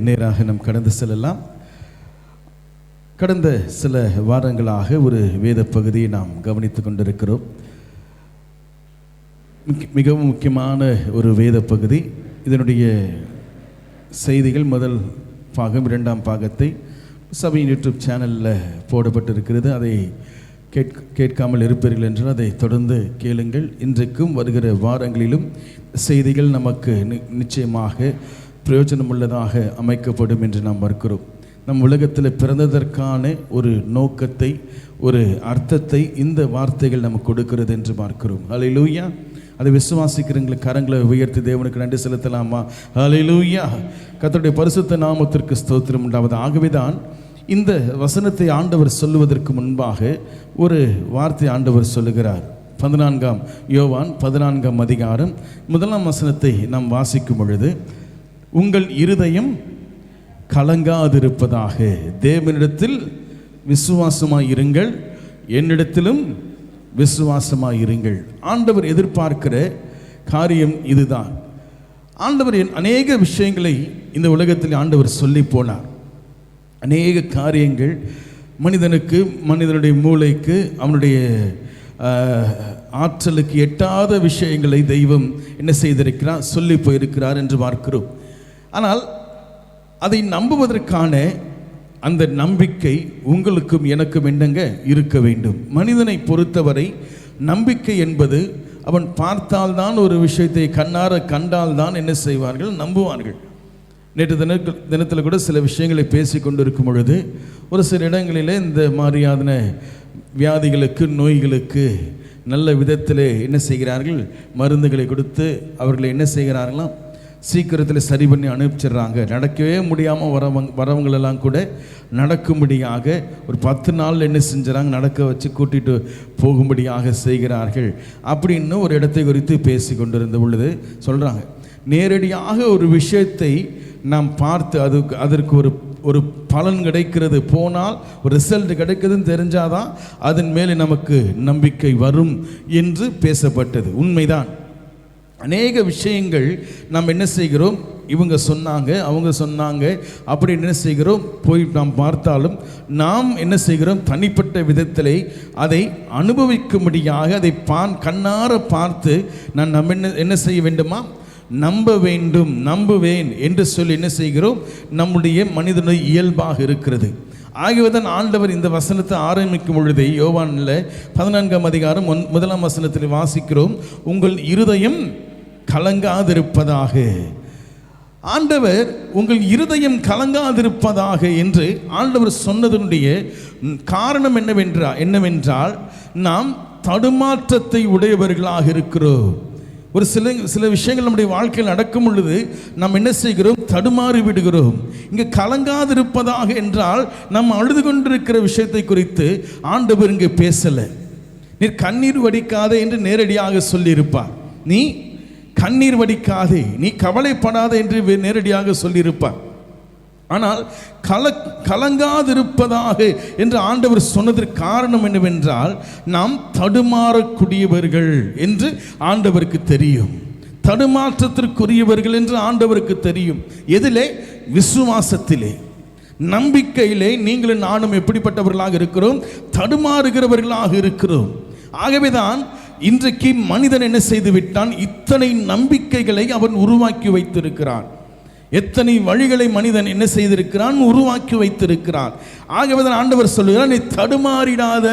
நேராக நாம் கடந்து செல்லலாம். கடந்த சில வாரங்களாக ஒரு வேத பகுதியை நாம் கவனித்து கொண்டிருக்கிறோம். மிகவும் முக்கியமான ஒரு வேத பகுதி. இதனுடைய செய்திகள் முதல் பாகம், இரண்டாம் பாகத்தை சபையின் யூடியூப் சேனலில் போடப்பட்டிருக்கிறது. அதை கேட்காமல் இருப்பீர்கள் என்றால் அதை தொடர்ந்து கேளுங்கள். இன்றைக்கும் வருகிற வாரங்களிலும் செய்திகள் நமக்கு நிச்சயமாக பிரயோஜனமுள்ளதாக அமைக்கப்படும் என்று நாம் பார்க்கிறோம். நம் உலகத்தில் பிறந்ததற்கான ஒரு நோக்கத்தை, ஒரு அர்த்தத்தை இந்த வார்த்தைகள் நமக்கு கொடுக்கிறது என்று பார்க்கிறோம். ஹல்லேலூயா! அதை விசுவாசிக்கிறவங்களுக்கு கரங்களை உயர்த்தி தேவனுக்கு நன்றி செலுத்தலாமா? ஹல்லேலூயா! கர்த்தருடைய பரிசுத்த நாமத்திற்கு ஸ்தோத்திரம் உண்டாவது. ஆகவேதான் இந்த வசனத்தை ஆண்டவர் சொல்லுவதற்கு முன்பாக ஒரு வார்த்தை ஆண்டவர் சொல்லுகிறார். 14 யோவான் 14 அதிகாரம் 1 வசனத்தை நாம் வாசிக்கும் பொழுது, உங்கள் இருதயம் கலங்காதிருப்பதாக தேவனிடத்தில் விசுவாசமாயிருங்கள், என்னிடத்திலும் விசுவாசமாயிருங்கள். ஆண்டவர் எதிர்பார்க்கிற காரியம் இதுதான். ஆண்டவர் அநேக விஷயங்களை இந்த உலகத்தில் ஆண்டவர் சொல்லி போனார். அநேக காரியங்கள் மனிதனுக்கு, மனிதனுடைய மூளைக்கு, அவனுடைய ஆற்றலுக்கு எட்டாத விஷயங்களை தெய்வம் என்ன செய்திருக்கிறார், சொல்லி போயிருக்கிறார் என்று பார்க்கிறோம். ஆனால் அதை நம்புவதற்கான அந்த நம்பிக்கை உங்களுக்கும் எனக்கும் என்னங்க இருக்க வேண்டும். மனிதனை பொறுத்தவரை நம்பிக்கை என்பது அவன் பார்த்தால்தான், ஒரு விஷயத்தை கண்ணார கண்டால்தான் என்ன செய்வார்கள், நம்புவார்கள். நேற்று தினத்தில் கூட சில விஷயங்களை பேசி கொண்டிருக்கும் பொழுது ஒரு சில இடங்களில் இந்த மாதிரியான வியாதிகளுக்கு, நோய்களுக்கு நல்ல விதத்தில் என்ன செய்கிறார்கள், மருந்துகளை கொடுத்து அவர்களை என்ன செய்கிறார்களாம், சீக்கிரத்தில் சரி பண்ணி அனுப்பிச்சிடுறாங்க. நடக்கவே முடியாமல் வரவங்களெல்லாம் கூட நடக்கும்படியாக ஒரு 10 நாள் என்ன செஞ்சுறாங்க, நடக்க வச்சு கூட்டிகிட்டு போகும்படியாக செய்கிறார்கள் அப்படின்னு ஒரு இடத்தை குறித்து பேசி கொண்டிருந்த பொழுது சொல்கிறாங்க, நேரடியாக ஒரு விஷயத்தை நாம் பார்த்து அதற்கு ஒரு பலன் கிடைக்கிறது, போனால் ஒரு ரிசல்ட் கிடைக்குதுன்னு தெரிஞ்சாதான் அதன் மேலே நமக்கு நம்பிக்கை வரும் என்று பேசப்பட்டது. உண்மைதான். அநேக விஷயங்கள் நாம் என்ன செய்கிறோம், இவங்க சொன்னாங்க, அவங்க சொன்னாங்க அப்படி என்ன செய்கிறோம், போய் நாம் பார்த்தாலும் நாம் என்ன செய்கிறோம், தனிப்பட்ட விதத்திலே அதை அனுபவிக்கும்படியாக அதை கண்ணார பார்த்து நம்ம என்ன செய்ய வேண்டுமா, நம்ப வேண்டும், நம்புவேன் என்று சொல்லி என்ன செய்கிறோம், நம்முடைய மனிதனுடைய இயல்பாக இருக்கிறது. ஆகவேதான் ஆண்டவர் இந்த வசனத்தை ஆரம்பிக்கும் பொழுதே யோவானில் 14 அதிகாரம் 1 வசனத்தில் வாசிக்கிறோம், உங்கள் இருதயம் கலங்காதிருப்பதாக. ஆண்டவர் உங்கள் இருதயம் கலங்காதிருப்பதாக என்று ஆண்டவர் சொன்னதனுடைய காரணம் என்னவென்றால் நாம் தடுமாற்றத்தை உடையவர்களாக இருக்கிறோம். ஒரு சில விஷயங்கள் நம்முடைய வாழ்க்கையில் நடக்கும் பொழுது நாம் என்ன செய்கிறோம், தடுமாறி விடுகிறோம். இங்கே கலங்காதிருப்பதாக என்றால் நம்ம அழுது கொண்டிருக்கிற விஷயத்தை குறித்து ஆண்டவர் இங்கே பேசலை. நீ கண்ணீர் வடிக்காதே என்று நேரடியாக சொல்லியிருப்பார். நீ கண்ணீர் வடிக்காதே, நீ கவலைப்படாதே என்று நேரடியாக சொல்லியிருப்பார். ஆனால் கலங்காதிருப்பதாக என்று ஆண்டவர் சொன்னதற்கு காரணம் என்னவென்றால், நாம் தடுமாறக்கூடியவர்கள் என்று ஆண்டவருக்கு தெரியும், தடுமாற்றத்திற்குரியவர்கள் என்று ஆண்டவருக்கு தெரியும். எதிலே? விசுவாசத்திலே, நம்பிக்கையிலே நீங்களும் நானும் எப்படிப்பட்டவர்களாக இருக்கிறோம், தடுமாறுகிறவர்களாக இருக்கிறோம். ஆகவேதான் இன்றைக்கு மனிதன் என்ன செய்து விட்டான், இத்தனை நம்பிக்கைகளை அவன் உருவாக்கி வைத்திருக்கிறான். எத்தனை வழிகளை மனிதன் என்ன செய்திருக்கிறான், உருவாக்கி வைத்திருக்கிறான். ஆகவே தான் ஆண்டவர் சொல்லுகிறார், நீ தடுமாறிடாத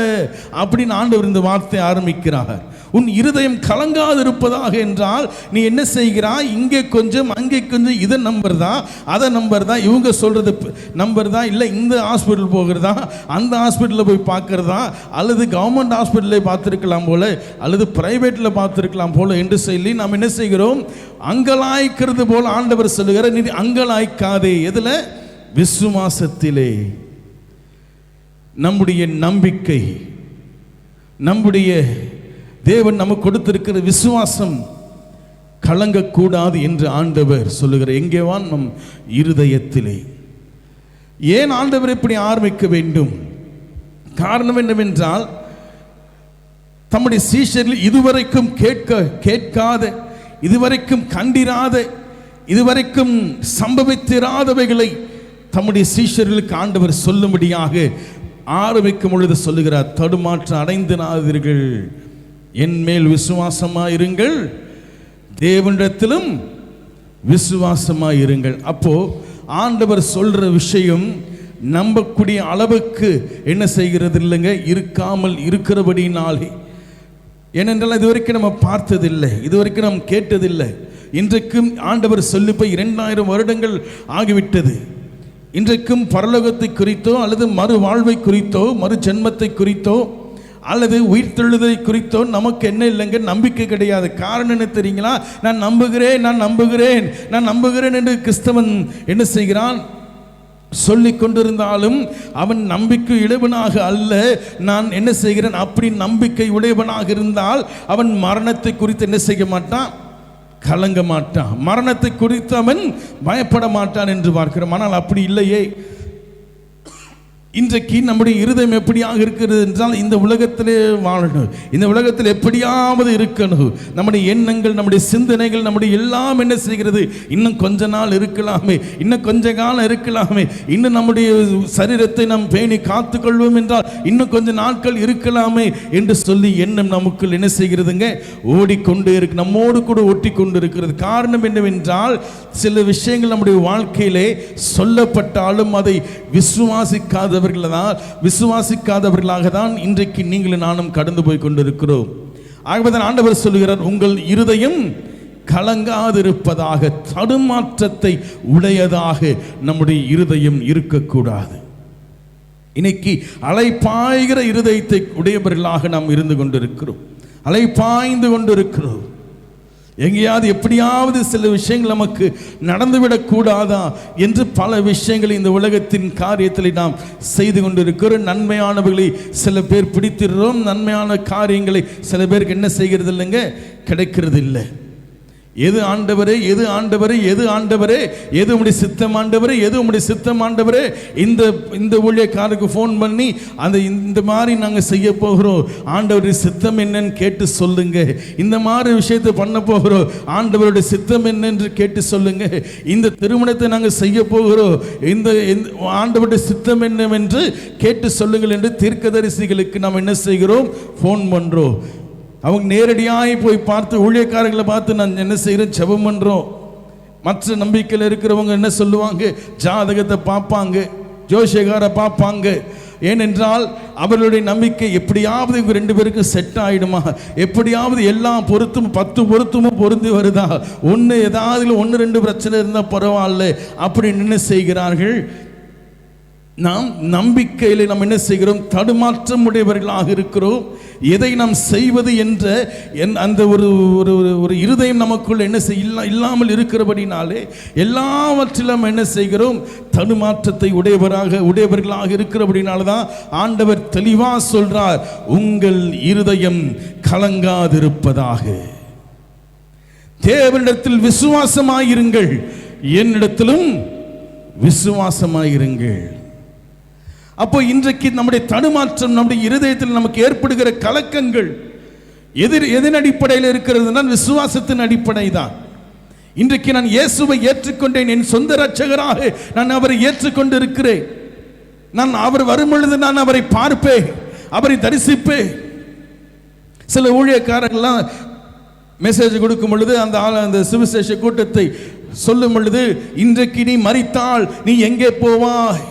அப்படின்னு ஆண்டவர் இந்த வார்த்தை ஆரம்பிக்கிறார். உன் இருதயம் கலங்காதிருப்பதாக என்றால் நீ என்ன செய்கிறாய், இங்கே கொஞ்சம் அங்கே கொஞ்சம், இதை நம்புறதா அதை நம்புறதா, இவங்க சொல்றது நம்புறதா, இல்லை இந்த ஹாஸ்பிட்டல் போகிறதா, அந்த ஹாஸ்பிட்டலில் போய் பார்க்கறதா, அல்லது கவர்மெண்ட் ஹாஸ்பிட்டலில் பார்த்துருக்கலாம் போல, அல்லது பிரைவேட்டில் பார்த்துருக்கலாம் போல என்று சொல்லி நாம் என்ன செய்கிறோம், அங்கலாய்க்கிறது போல ஆண்டவர் சொல்லுகிற, நீ அங்கலாய்க்காதே. எதில்? விசுவாசத்திலே. நம்முடைய நம்பிக்கை, நம்முடைய தேவன் நமக்கு கொடுத்திருக்கிற விசுவாசம் கலங்கக்கூடாது என்று ஆண்டவர் சொல்லுகிற, எங்கேவான் நம் இருதயத்திலே. ஏன் ஆண்டவர் இப்படி ஆரம்பிக்க வேண்டும்? காரணம் என்னவென்றால், தம்முடைய சீஷர்கள் இதுவரைக்கும் கேட்காத, இதுவரைக்கும் கண்டிராத இதுவரைக்கும் சம்பவித்திராதவைகளை தம்முடைய சீஷர்களுக்கு ஆண்டவர் சொல்லும்படியாக ஆரம்பிக்கும் பொழுது சொல்லுகிறார், தடுமாற்றம் அடைந்திராதீர்கள், என் மேல் விசுவாசமாயிருங்கள், தேவனிடத்திலும் விசுவாசமாயிருங்கள். அப்போ ஆண்டவர் சொல்ற விஷயம் நம்பக்கூடிய அளவுக்கு என்ன செய்கிறது இல்லைங்க, இருக்காமல் இருக்கிறபடினாலே. ஏனென்றால் இதுவரைக்கும் நம்ம பார்த்ததில்லை, இதுவரைக்கும் நம்ம கேட்டதில்லை. இன்றைக்கும் ஆண்டவர் சொல்லி போய் 2000 வருடங்கள் ஆகிவிட்டது. இன்றைக்கும் பரலோகத்தை குறித்தோ அல்லது மறு வாழ்வை குறித்தோ மறு ஜென்மத்தை குறித்தோ அல்லது உயிர்த்தெழுதலை குறித்தோ நமக்கு என்ன இல்லைங்க, நம்பிக்கை கிடையாது. காரணம் என்ன தெரியுங்களா? நான் நம்புகிறேன் என்று கிறிஸ்தவன் என்ன செய்கிறான், சொல்லி கொண்டிருந்தாலும் அவன் நம்பிக்கை உடையவனாக அல்ல. நான் என்ன செய்கிறேன், அப்படி நம்பிக்கை உடையவனாக இருந்தால் அவன் மரணத்தை குறித்து என்ன செய்ய மாட்டான், கலங்க மாட்டான். மரணத்தை குறித்து அவன் பயப்பட மாட்டான் என்று பார்க்கிறோம். ஆனால் அப்படி இல்லையே. இன்றைக்கு நம்முடைய இருதயம் எப்படியாக இருக்கிறது என்றால், இந்த உலகத்திலே வாழணும், இந்த உலகத்தில் எப்படியாவது இருக்கணும். நம்முடைய எண்ணங்கள், நம்முடைய சிந்தனைகள், நம்முடைய எல்லாம் என்ன செய்கிறது, இன்னும் கொஞ்ச நாள் இருக்கலாமே, இன்னும் கொஞ்ச காலம் இருக்கலாமே, இன்னும் நம்முடைய சரீரத்தை நாம் பேணி காத்துக்கொள்வோம் என்றால் இன்னும் கொஞ்ச நாட்கள் இருக்கலாமே என்று சொல்லி எண்ணம் நமக்குள் என்ன செய்கிறதுங்க, ஓடிக்கொண்டே இருக்கு, நம்மோடு கூட ஒட்டி கொண்டு இருக்கிறது. காரணம் என்னவென்றால், சில விஷயங்கள் நம்முடைய வாழ்க்கையிலே சொல்லப்பட்டாலும் அதை விசுவாசிக்காதவர்களாக தான் இன்றைக்கு நீங்களும் நானும் கடந்து போய் கொண்டிருக்கிறோம். ஆகவே ஆண்டவர் சொல்கிறார், உங்கள் இருதயம் கலங்காதிருப்பதாக, தடுமாற்றத்தை உடையதாக நம்முடைய இருதயம் இருக்கக்கூடாது. இன்னைக்கு அலைப்பாய்கிற இருதயத்தை உடையவர்களாக நாம் இருந்து கொண்டிருக்கிறோம், அலைப்பாய்ந்து கொண்டிருக்கிறோம். எங்கேயாவது எப்படியாவது சில விஷயங்கள் நமக்கு நடந்துவிடக் கூடாதா என்று பல விஷயங்களை இந்த உலகத்தின் காரியத்தில் நாம் செய்து கொண்டிருக்கிறோம். நன்மையானவர்களை சில பேர் பிடித்திடுறோம், நன்மையான காரியங்களை சில பேருக்கு என்ன செய்கிறது இல்லைங்க, கிடைக்கிறது இல்லை. எது ஆண்டவரே, எது ஆண்டவரே, எது ஆண்டவரே, எது உம்முடைய சித்தம் ஆண்டவரே, எது உம்முடைய சித்தம் ஆண்டவரே. இந்த ஊழியக்காரருக்கு ஃபோன் பண்ணி இந்த மாதிரி நாங்கள் செய்ய போகிறோம், ஆண்டவருடைய சித்தம் என்னன்னு கேட்டு சொல்லுங்க. இந்த மாதிரி விஷயத்தை பண்ண போகிறோம், ஆண்டவருடைய சித்தம் என்னென்று கேட்டு சொல்லுங்க. இந்த திருமணத்தை நாங்கள் செய்ய போகிறோம், இந்த ஆண்டவருடைய சித்தம் என்னவென்று கேட்டு சொல்லுங்கள் என்று தீர்க்கதரிசிகளுக்கு நாம் என்ன செய்கிறோம், ஃபோன் பண்ணுறோம். அவங்க நேரடியாக போய் பார்த்து, ஊழியக்காரர்களை பார்த்து நான் என்ன செய்கிறேன், ஜெபம் பண்ணுறோம். மற்ற நம்பிக்கையில் இருக்கிறவங்க என்ன சொல்லுவாங்க, ஜாதகத்தை பார்ப்பாங்க, ஜோசியக்காரை பார்ப்பாங்க. ஏனென்றால் அவர்களுடைய நம்பிக்கை எப்படியாவது இவங்க 2 பேருக்கும் செட் ஆகிடுமா, எப்படியாவது எல்லாம் பொருத்தும் 10 பொருத்தமும் பொருந்தி வருதா, ஏதாவது 1-2 பிரச்சனை இருந்தால் பரவாயில்ல அப்படின்னு என்ன செய்கிறார்கள். நாம் நம்பிக்கையில் நாம் என்ன செய்கிறோம், தடுமாற்றம் உடையவர்களாக இருக்கிறோம். எதை நாம் செய்வது என்ற அந்த ஒரு இருதயம் நமக்குள் என்ன இல்லாமல் இருக்கிறபடினாலே எல்லாவற்றிலும் என்ன செய்கிறோம், தடுமாற்றத்தை உடையவர்களாக இருக்கிறபடினால தான் ஆண்டவர் தெளிவாக சொல்றார், உங்கள் இருதயம் கலங்காதிருப்பதாக, தேவனிடத்தில் விசுவாசமாயிருங்கள், என்னிடத்திலும் விசுவாசமாயிருங்கள். அப்போ இன்றைக்கு நம்முடைய தடுமாற்றம், நம்முடைய இருதயத்தில் நமக்கு ஏற்படுகிற கலக்கங்கள் எதன் அடிப்படையில் இருக்கிறது? விசுவாசத்தின் அடிப்படை தான். இன்றைக்கு நான் இயேசுவை ஏற்றுக்கொண்டேன், என் சொந்த இரட்சகராக நான் அவரை ஏற்றுக்கொண்டு இருக்கிறேன். நான் அவர் வரும் பொழுது நான் அவரை பார்ப்பேன், அவரை தரிசிப்பேன். சில ஊழியக்காரர்கள்லாம் மெசேஜ் கொடுக்கும் பொழுது அந்த சுவிசேஷ கூட்டத்தை சொல்லும் பொழுது, இன்றைக்கு நீ மரித்தால் நீ எங்கே போவாய்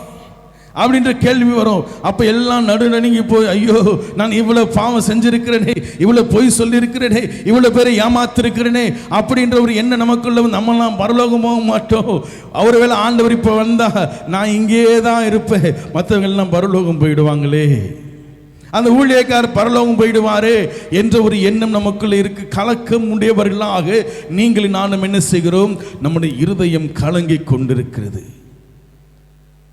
அப்படின்ற கேள்வி வரும். அப்ப எல்லாம் நடுநடுங்கி போய், ஐயோ நான் இவ்வளவு பாவம் செஞ்சிருக்கிறேனே, இவ்வளவு பொய் சொல்லியிருக்கிறேனே, இவ்வளவு பேரை ஏமாத்திருக்கிறேனே அப்படின்ற ஒரு எண்ணம் நமக்குள்ள நம்மெல்லாம் பரலோகம் போக மாட்டோம். அவர் வேலை ஆண்டவர் இப்போ வந்தா நான் இங்கே தான் இருப்பேன், மற்றவங்க எல்லாம் பரலோகம் போயிடுவாங்களே, அந்த ஊழியக்காரர் பரலோகம் போயிடுவாரே என்ற ஒரு எண்ணம் நமக்குள்ள இருக்கு. கலக்கம் உடையவர்களாக நீங்கள் நானும் என்ன செய்கிறோம், நம்முடைய இருதயம் கலங்கி கொண்டிருக்கிறது.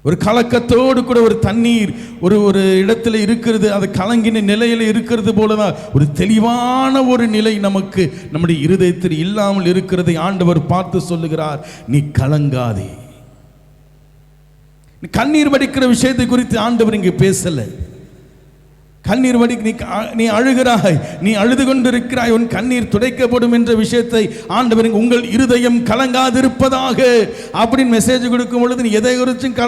ஒரு கலக்கத்தோடு கூட ஒரு தண்ணீர் ஒரு இடத்துல இருக்கிறது, அது கலங்கின நிலையில் இருக்கிறது போலதான் ஒரு தெளிவான ஒரு நிலை நமக்கு நம்முடைய இருதயத்தில் இல்லாமல் இருக்கிறதை ஆண்டவர் பார்த்து சொல்லுகிறார், நீ கலங்காதே. கண்ணீர் வடிக்கிற விஷயத்தை குறித்து ஆண்டவர் இங்கே பேசல. கண்ணீர் வடி நீ அழுகிறாய், நீ அழுது கொண்டிருக்கிறாய், உன் கண்ணீர் துடைக்கப்படும் என்ற விஷயத்தை ஆண்டவர் உங்கள் இருதயம் கலங்காதிருப்பதாக அப்படின்னு மெசேஜ் கொடுக்கும் பொழுது நீ எதை குறிச்சும்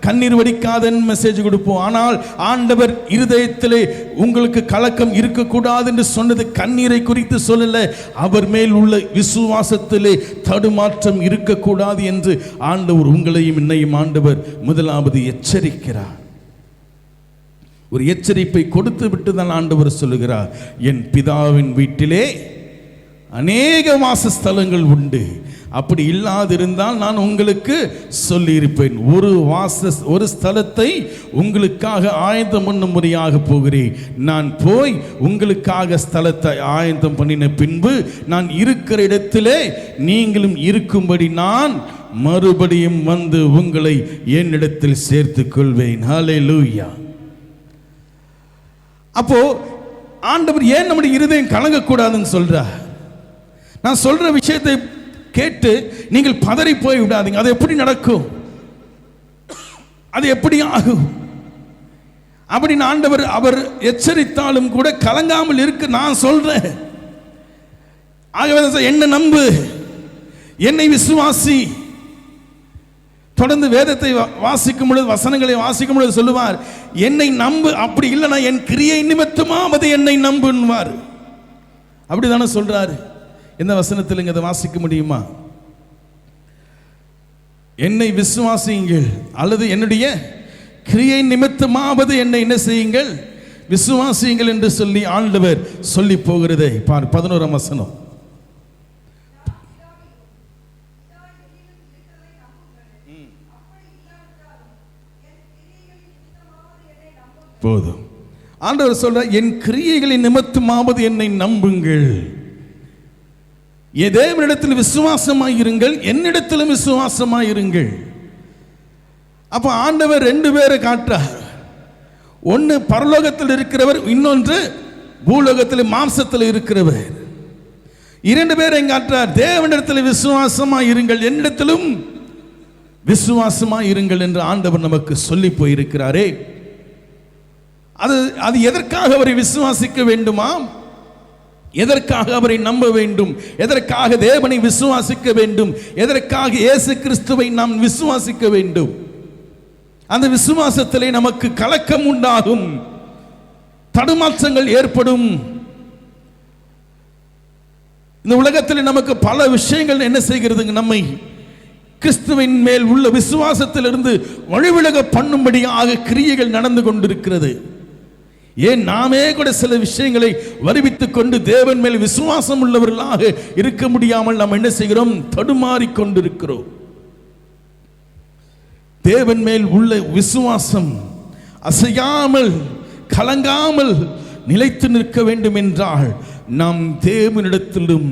கண்ணீர் வடிக்காதன்னு மெசேஜ் கொடுப்போம். ஆனால் ஆண்டவர் இருதயத்திலே உங்களுக்கு கலக்கம் இருக்கக்கூடாது என்று சொன்னது கண்ணீரை குறித்து சொல்லல, அவர் மேல் உள்ள விசுவாசத்திலே தடுமாற்றம் இருக்கக்கூடாது என்று ஆண்டவர் உங்களையும் என்னையும் ஆண்டவர் முதலாவது எச்சரிக்கிறார். ஒரு எச்சரிப்பை கொடுத்து விட்டு தான் ஆண்டவர் சொல்லுகிறார், என் பிதாவின் வீட்டிலே அநேக வாசஸ்தலங்கள் உண்டு, அப்படி இல்லாதிருந்தால் நான் உங்களுக்கு சொல்லியிருப்பேன். ஒரு ஸ்தலத்தை உங்களுக்காக ஆயத்தம் பண்ணும்படியாக போகிறேன். நான் போய் உங்களுக்காக ஸ்தலத்தை ஆயத்தம் பண்ணின பின்பு நான் இருக்கிற இடத்திலே நீங்களும் இருக்கும்படி நான் மறுபடியும் வந்து உங்களை என்னிடத்தில் சேர்த்துக் கொள்வேன். ஹல்லேலூயா. அப்போ ஆண்டவர் ஏன் நம்முடைய இருதயம் கலங்கக்கூடாதுன்னு சொல்றார்? நான் சொல்ற விஷயத்தை கேட்டு நீங்கள் பதறி போய் விடாதீங்க. அது எப்படி நடக்கும், அது எப்படி ஆகும் அப்படின்னு ஆண்டவர் அவர் எச்சரித்தாலும் கூட கலங்காமல் இருக்கு நான் சொல்றேன். ஆகவே என்ன நம்பு, என்னை விசுவாசி. தொடர்ந்து வேதத்தை வாசிக்கும் பொழுது, வசனங்களை வாசிக்கும் பொழுது சொல்லுவார், என்னை நம்பு, அப்படி இல்லைனா என் கிரியை நிமித்தமாவது என்னை நம்புவார். அப்படிதானே சொல்றாரு. எந்த வசனத்தில் இதை வாசிக்க முடியுமா? என்னை விசுவாசியுங்கள் அல்லது என்னுடைய கிரியை நிமித்தமாவது என்னை என்ன செய்யுங்கள், விசுவாசியுங்கள் என்று சொல்லி ஆண்டவர் சொல்லி போகிறதே பார். 11ஆம் வசனம். போதும். ஆண்டவர் சொல்ற, என் கிரியைகளின் நிமித்தமாவது என்னை நம்புங்கள். தேவனிடத்தில் விசுவாசமாயிருங்கள், என்னிடத்திலும் விசுவாசமாயிருங்கள். அப்ப ஆண்டவர் 2 பேரை காட்டுறார். ஒன்று பரலோகத்தில் இருக்கிறவர், இன்னொன்று பூலோகத்தில் மாம்சத்தில் இருக்கிறவர். 2 பேரை காட்டுறார். தேவனிடத்தில் விசுவாசமாயிருங்கள், என்னிடத்திலும் விசுவாசமாயிருங்கள் என்று ஆண்டவர் நமக்கு சொல்லி போயிருக்கிறாரே. அது எதற்காக அவரை விசுவாசிக்க வேண்டுமா? எதற்காக அவரை நம்ப வேண்டும்? எதற்காக தேவனை விசுவாசிக்க வேண்டும்? எதற்காக இயேசு கிறிஸ்துவை நாம் விசுவாசிக்க வேண்டும்? அந்த விசுவாசத்திலே நமக்கு கலக்கம் உண்டாகும், தடுமாற்றங்கள் ஏற்படும். இந்த உலகத்தில் நமக்கு பல விஷயங்கள் என்ன செய்கிறதுங்க, நம்மை கிறிஸ்துவின் மேல் உள்ள விசுவாசத்திலிருந்து வழிவிலக பண்ணும்படியாக கிரியைகள் நடந்து கொண்டிருக்கிறது. ஏன் நாமே கூட சில விஷயங்களை வருவித்துக் கொண்டு தேவன் மேல் விசுவாசம் உள்ளவர்களாக இருக்க முடியாமல் நாம் என்ன செய்கிறோம், தடுமாறிக் கொண்டிருக்கிறோம். தேவன் மேல் உள்ள விசுவாசம் அசையாமல் கலங்காமல் நிலைத்து நிற்க வேண்டும் என்றால் நாம் தேவனிடத்திலும்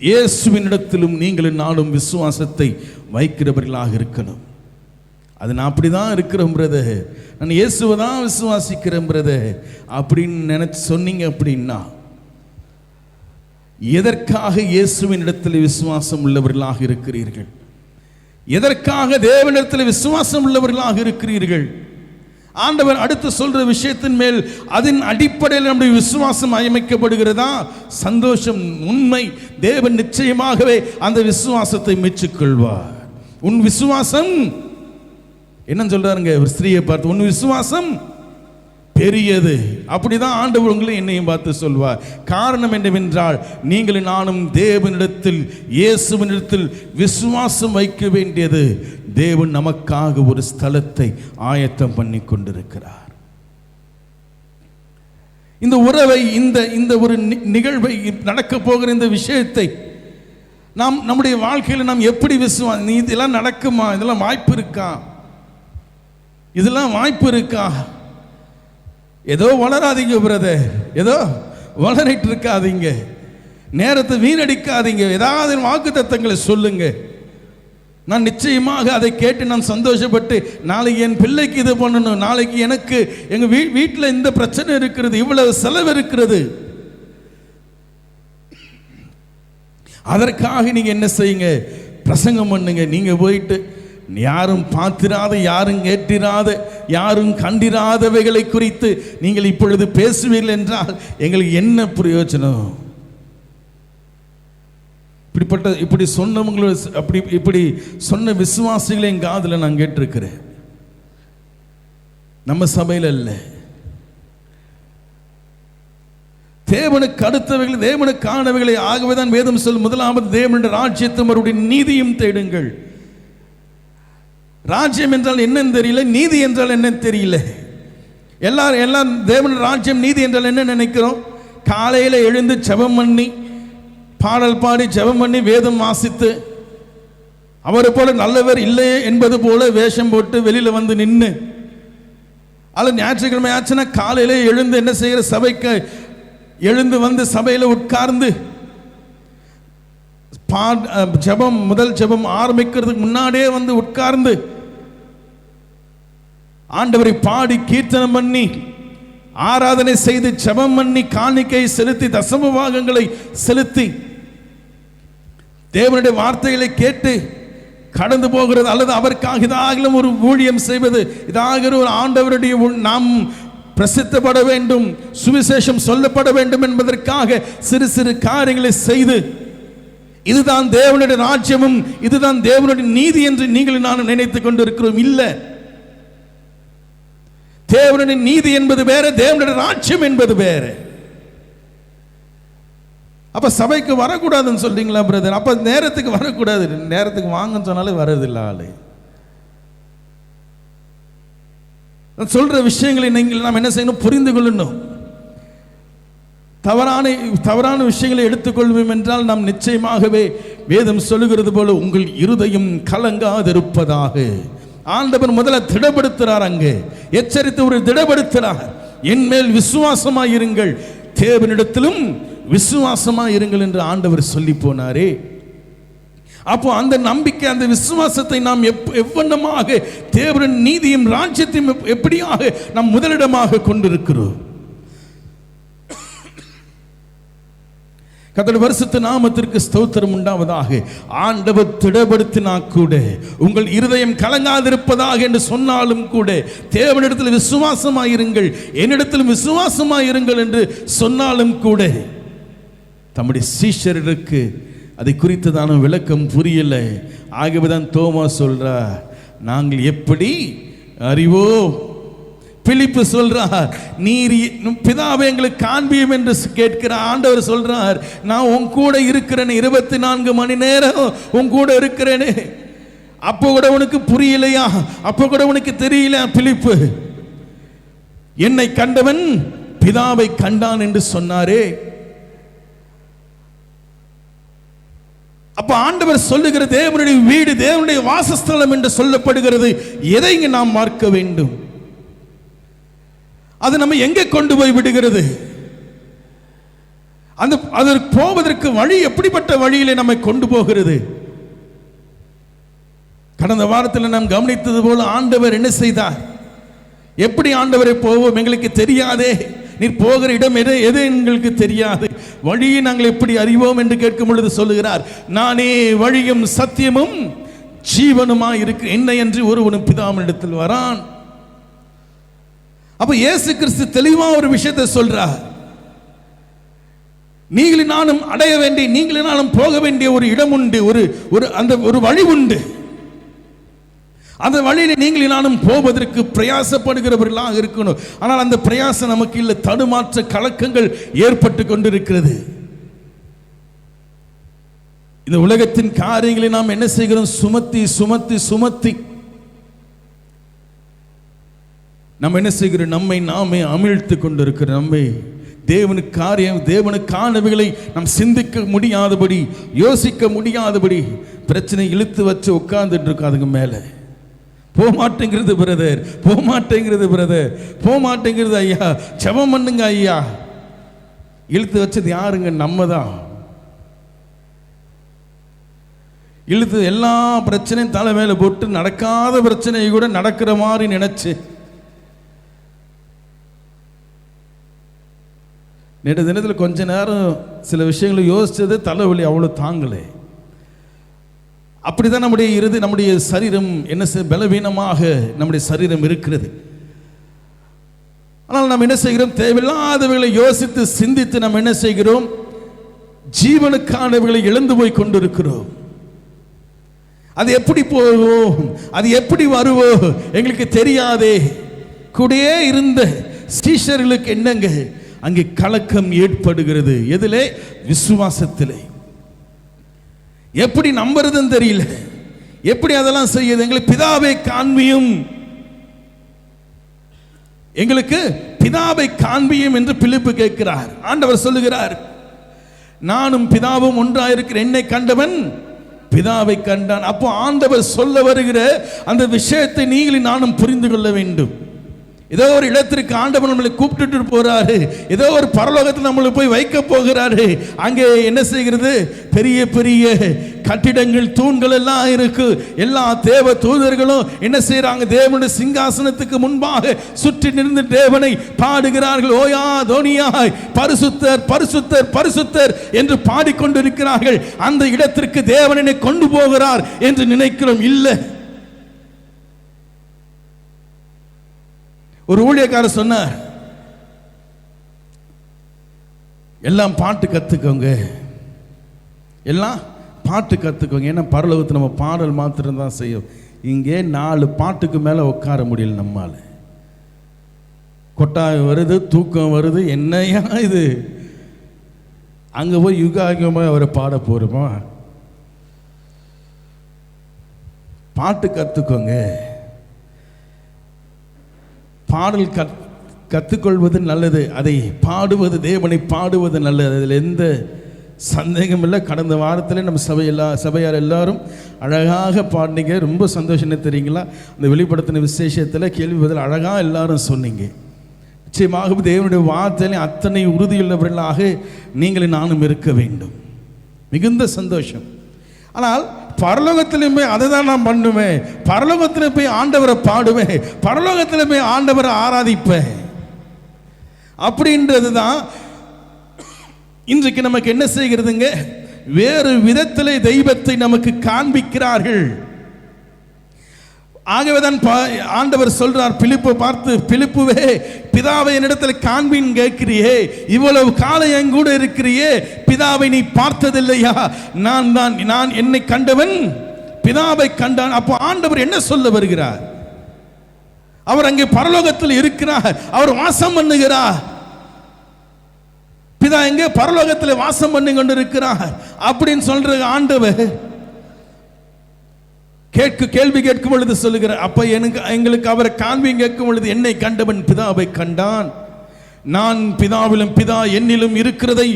இயேசுவினிடத்திலும் நீங்கள் நாளும் விசுவாசத்தை வைக்கிறவர்களாக இருக்கணும். அது நான் அப்படிதான் இருக்கிறேன் பிரதர், நான் இயேசுவை தான் விசுவாசிக்கிறேன் பிரதர் அப்படின்னு நினைச்சு சொன்னீங்க அப்படின்னா, எதற்காக இயேசுவின் இடத்தில் விசுவாசம் உள்ளவர்களாக இருக்கிறீர்கள்? எதற்காக தேவனிடத்தில் விசுவாசம் உள்ளவர்களாக இருக்கிறீர்கள்? ஆண்டவர் அடுத்து சொல்ற விஷயத்தின் மேல் அதன் அடிப்படையில் நம்முடைய விசுவாசம் அமைக்கப்படுகிறதா? சந்தோஷம், உண்மை. தேவன் நிச்சயமாகவே அந்த விசுவாசத்தை மெச்சுக்கொள்வார். உன் விசுவாசம் என்ன சொல்றாருங்க, ஒரு ஸ்திரீயை பார்த்து, உன் விசுவாசம் பெரியது. அப்படிதான் ஆண்டவர் உங்களை என்னையும் பார்த்து சொல்வார். காரணம் என்னவென்றால், நீங்கள் நானும் தேவனிடத்தில் இயேசுவினிடத்தில் விசுவாசம் வைக்க வேண்டியது, தேவன் நமக்காக ஒரு ஸ்தலத்தை ஆயத்தம் பண்ணி கொண்டிருக்கிறார். இந்த உறவை, இந்த ஒரு நிகழ்வை, நடக்க போகிற இந்த விஷயத்தை நாம் நம்முடைய வாழ்க்கையில் நாம் எப்படி விசுவாசம், இதெல்லாம் நடக்குமா, இதெல்லாம் வாய்ப்பு இருக்கா, இதெல்லாம் வாய்ப்பு இருக்கா? ஏதோ வளராதீங்க பிரதர், ஏதோ வளரிட்டு இருக்காதீங்க, நேரத்தை வீணடிக்காதீங்க. ஏதாவது வாக்குத்தத்தங்களை சொல்லுங்க. நான் நிச்சயமாக அதை கேட்டு நான் சந்தோஷப்பட்டு, நாளைக்கு என் பிள்ளைக்கு இது பண்ணணும், நாளைக்கு எனக்கு எங்க வீட்டில் இந்த பிரச்சனை இருக்கிறது, இவ்வளவு செலவு இருக்கிறது, அதற்காக நீங்க என்ன செய்யுங்க, பிரசங்கம் பண்ணுங்க. நீங்க போயிட்டு யாரும் பார்த்திராத, யாரும் கேட்டிராத, யாரும் கண்டிராதவைகளை குறித்து நீங்கள் இப்பொழுது பேசுவீர்கள் என்றால் எங்களுக்கு என்ன பிரயோஜனம்? இப்படி சொன்னவங்களை இப்படி சொன்ன விசுவாசிகளை என் காதுல நான் கேட்டிருக்கிறேன். நம்ம சபையில் அல்ல. தேவனுக்கு அடுத்தவைகள் தேவனுக்கானவைகளை ஆகவேதான் வேதம் சொல்லும், முதலாவது தேவனுடைய ராஜ்யத்தையும் அவருடைய நீதியும் தேடுங்கள். ராஜ்யம் என்றால் என்னன்னு தெரியல, நீதி என்றால் என்னன்னு தெரியல. எல்லாம் தேவனுடைய ராஜ்யம் நீதி என்றால் என்ன நினைக்கிறோம்? காலையில் எழுந்து ஜெபம் பண்ணி பாடல் பாடி ஜெபம் பண்ணி வேதம் வாசித்து அவரை போல நல்லவர் இல்லையே என்பது போல வேஷம் போட்டு வெளியில வந்து நின்று, அல்ல ஞாயிற்றுக்கிழமை ஆச்சுன்னா காலையிலே எழுந்து என்ன செய்கிற, சபைக்கு எழுந்து வந்து சபையில் உட்கார்ந்து ஜெபம் முதல் ஜெபம் ஆரம்பிக்கிறதுக்கு முன்னாடியே வந்து உட்கார்ந்து ஆண்டவரை பாடி கீர்த்தனம் பண்ணி ஆராதனை செய்து ஜெபம் பண்ணி காணிக்கை செலுத்தி தசம பாகங்களை செலுத்தி தேவனுடைய வார்த்தைகளை கேட்டு கடந்து போகிறது, அல்லது அவருக்காக இதாகலும் ஒரு ஊழியம் செய்வது, இதாக ஒரு ஆண்டவருடைய நாம் பிரசித்தப்பட வேண்டும், சுவிசேஷம் சொல்லப்பட வேண்டும் என்பதற்காக சிறு சிறு காரியங்களை செய்து இதுதான் தேவனுடைய ராஜ்யமும் இதுதான் தேவனுடைய நீதி என்று நீங்கள் நான் நினைத்துக் கொண்டு இருக்கிறோம். இல்லை, தேவனுடைய நீதி என்பது வேற, தேவனுடைய ராஜ்யம் என்பது வேற. அப்ப சபைக்கு வரக்கூடாதுன்னு சொல்றீங்களா பிரதர்? அப்ப நேரத்துக்கு வரக்கூடாது, நேரத்துக்கு வாங்கன்னு சொன்னாலே வரதில்லை ஆளு. சொல்ற விஷயங்களை நீங்கள் நாம் என்ன செய்யணும்? புரிந்து கொள்ளணும். தவறான விஷயங்களை எடுத்துக்கொள்வோம் என்றால் நாம் நிச்சயமாகவே வேதம் சொல்லுகிறது போல உங்கள் இருதயம் கலங்காதிருப்பதாக. ஆண்டவர் முதல்ல திடப்படுத்துறார், அங்கே எச்சரித்து ஒரு திடப்படுத்துறார். என் மேல் விசுவாசமாயிருங்கள், தேவனிடத்திலும் விசுவாசமாயிருங்கள் என்று ஆண்டவர் சொல்லி போனாரே. அப்போ அந்த நம்பிக்கை, அந்த விசுவாசத்தை நாம் எவ்வண்ணமாக தேவனின் நீதியும் ராஜ்யத்தையும் எப்படியாக நாம் முதலிடமாக கொண்டிருக்கிறோம். கர்த்தருடைய பரிசுத்த நாமத்திற்கு ஸ்தோத்திரம் உண்டாவதாக. ஆண்டவர் திடப்படுத்தினா கூட, உங்கள் இருதயம் கலங்காதிருப்பதாக என்று சொன்னாலும் கூட, தேவனிடத்தில் விசுவாசமாயிருங்கள், என்னிடத்தில் விசுவாசமாயிருங்கள் என்று சொன்னாலும் கூட, தம்முடைய சீஷர்களுக்கு அதை குறித்ததான விளக்கம் புரியல. ஆகவேதான் தோமா சொல்றார், நாங்கள் எப்படி அறிவோம்? பிலிப்பு சொல்றார், நீர் பிதாவை எங்களுக்கு காண்பியும் என்று கேட்கிறார். ஆண்டவர் சொல்றார், நான் உன் கூட இருக்கிறேன், 24 மணி நேரம் உன் கூட இருக்கிறேனே. அப்போ கூட உனக்கு புரியலையா? அப்போ கூட உனக்கு தெரியல பிலிப்பு? என்னை கண்டவன் பிதாவை கண்டான் என்று சொன்னாரே. அப்ப ஆண்டவர் சொல்லுகிற தேவனுடைய வீடு, தேவனுடைய வாசஸ்தலம் என்று சொல்லப்படுகிறது. எதை இங்கு நாம் பார்க்க வேண்டும்? அது நம்ம எங்கே கொண்டு போய் விடுகிறது? அதற்கு போவதற்கு வழி எப்படிப்பட்ட வழியிலே நம்மை கொண்டு போகிறது? கடந்த வாரத்தில் நாம் கவனித்தது போல ஆண்டவர் என்ன செய்தார்? எப்படி ஆண்டவரை போவோம்? எங்களுக்கு தெரியாதே. நீர் போகிற இடம் எது எங்களுக்கு தெரியாது, வழியை நாங்கள் எப்படி அறிவோம் என்று கேட்கும் பொழுது சொல்லுகிறார், நானே வழியும் சத்தியமும் ஜீவனுமாய் இருக்கு, என்னை என்று ஒருவனும் பிதாவினிடத்தில் வரான். அப்ப இயேசு கிறிஸ்து தெளிவா ஒரு விஷயத்தை சொல்றார். நீங்களும் நானும் அடைய வேண்டிய, நீங்களும் நானும் போக வேண்டிய ஒரு இடம் உண்டு, ஒரு வழி உண்டு. அந்த வழியில் நீங்களும் நானும் போவதற்கு பிரயாசப்படுகிறவர்களாக இருக்கணும். ஆனால் அந்த பிரயாசம் நமக்கு இல்லை, தடுமாற்ற கலக்கங்கள் ஏற்பட்டு கொண்டிருக்கிறது. இந்த உலகத்தின் காரியங்களை நாம் என்ன செய்கிறோம்? சுமத்தி சுமத்தி சுமத்தி நம்ம என்ன செய்கிறோம்? நம்மை நாமே அமிழ்த்து கொண்டிருக்கிறோம். நம்மை தேவனுக்கானவைகளை நாம் சிந்திக்க முடியாதபடி, யோசிக்க முடியாதபடி பிரச்சனை இழுத்து வச்சு உட்கார்ந்துட்டு இருக்கோம். அதுக்கு மேலே போமாட்டேங்கிறது பிரதர், போமாட்டேங்கிறது பிரதர், போமாட்டேங்கிறது ஐயா, ஜெபம் பண்ணுங்க ஐயா. இழுத்து வச்சது யாருங்க? நம்ம தான். இழுத்து எல்லா பிரச்சனையும் தலை மேலே போட்டு நடக்காத பிரச்சனையை கூட நடக்கிற மாதிரி நினைச்சு, நேற்று தினத்தில் கொஞ்ச நேரம் சில விஷயங்களை யோசிச்சது, தலைவலி அவ்வளோ தாங்கலை. அப்படிதான் நம்முடைய சரீரம் என்ன பலவீனமாக நம்முடைய சரீரம் இருக்கிறது. ஆனால் நாம் என்ன செய்கிறோம்? தேவையில்லாதவைகளை யோசித்து சிந்தித்து நாம் என்ன செய்கிறோம்? ஜீவனுக்கானவைகளை இழந்து போய் கொண்டிருக்கிறோம். அது எப்படி போகும், அது எப்படி வருவோம் எங்களுக்கு தெரியாதே. கூடயே இருந்த சீஷர்களுக்கு என்னங்க அங்கே கலக்கம் ஏற்படுகிறது. எதிலே? விசுவாசத்திலே. எப்படி நம்புறதுன்னு தெரியல, எப்படி அதெல்லாம் செய்யுது. எங்களுக்கு பிதாவை காண்பியும், எங்களுக்கு பிதாவை காண்பியும் என்று பிலிப்பு கேட்கிறார். ஆண்டவர் சொல்லுகிறார், நானும் பிதாவும் ஒன்றாயிருக்கிற என்னை கண்டவன் பிதாவை கண்டான். அப்போ ஆண்டவர் சொல்ல வருகிற அந்த விஷயத்தை நீங்களும் நானும் புரிந்து கொள்ள வேண்டும். ஏதோ ஒரு இடத்திற்கு ஆண்டவர் நம்மளை கூப்பிட்டு போறாரு, ஏதோ ஒரு பரலோகத்தில் நம்மளை போய் வைக்க போகிறாரு. அங்கே என்ன செய்கிறது? பெரிய பெரிய கட்டிடங்கள், தூண்கள் எல்லாம் இருக்கு. எல்லா தேவ தூதர்களும் என்ன செய்யறாங்க? தேவனுடைய சிங்காசனத்துக்கு முன்பாக சுற்றி நின்று தேவனை பாடுகிறார்கள். ஓயா தோனியாய் பரிசுத்தர் பரிசுத்தர் பரிசுத்தர் என்று பாடிக்கொண்டிருக்கிறார்கள். அந்த இடத்திற்கு தேவனை கொண்டு போகிறார் என்று நினைக்கிறோம். இல்லை. ஒரு ஊழியக்காரர் சொன்னார், எல்லாம் பாட்டு கத்துக்கோங்க, எல்லாம் பாட்டு கத்துக்கோங்க. ஏன்னா பரலோகத்தில் நம்ம பாடல் மாத்திரம் தான் செய்யும். இங்கே 4 பாட்டுக்கு மேல உட்கார முடியல நம்மால. கொட்டாயம் வருது, தூக்கம் வருது. என்னையா இது? அங்க போய் யுகாயமா அவரை பாட போறோமா? பாட்டு கத்துக்கோங்க. பாடல் கற்றுக்கொள்வது நல்லது, அதை பாடுவது, தேவனை பாடுவது நல்லது. அதில் எந்த சந்தேகம் இல்லை. கடந்த வாரத்தில் நம்ம சபையார் எல்லாரும் அழகாக பாடினீங்க. ரொம்ப சந்தோஷம். என்ன தெரியுங்களா? அந்த வெளிப்படுத்தின விசேஷத்தில் கேள்வி பதில் அழகாக எல்லாரும் சொன்னீங்க. நிச்சயமாக தேவனுடைய வார்த்தையிலே அத்தனை உறுதியுள்ளவர்களாக நீங்களும் நானும் இருக்க வேண்டும். மிகுந்த சந்தோஷம். ஆனால் பரலோகத்திலுமே அதை தான் நான் பண்ணுவேன். பரலோகத்தில் போய் ஆண்டவரை பாடுவேன், பரலோகத்தில் போய் ஆண்டவரை ஆராதிப்பேன் அப்படின்றது தான் இன்றைக்கு நமக்கு என்ன செய்கிறதுங்க? வேறு விதத்திலே தெய்வத்தை நமக்கு காண்பிக்கிறார்கள். ஆகவேதான் ஆண்டவர் சொல்றார் பிலிப்பை பார்த்து, பிலிப்புவே பிதாவை என்னிடத்தில் காண்பின் கேட்கிறியே, இவ்வளவு காலம் என் கூட இருக்கிறியே, பிதாவை நீ பார்த்ததில்லையா? நான் என்னை கண்டவன் பிதாவை கண்டான். அப்போ ஆண்டவர் என்ன சொல்ல வருகிறார்? அவர் அங்கே பரலோகத்தில் இருக்கிறார், அவர் வாசம் பண்ணுகிறார். பிதா எங்கே? பரலோகத்தில் வாசம் பண்ணி கொண்டு இருக்கிறார் அப்படின்னு சொல்ற ஆண்டவர் கேள்வி கேட்கும் பொழுது சொல்லுகிறார், அப்ப எங்களுக்கு அவரை காண்பி கேட்கும் பொழுது, என்னை கண்டவன் பிதாவை கண்டான், நான் பிதாவிலும் பிதா என்னிலும் இருக்கிறதை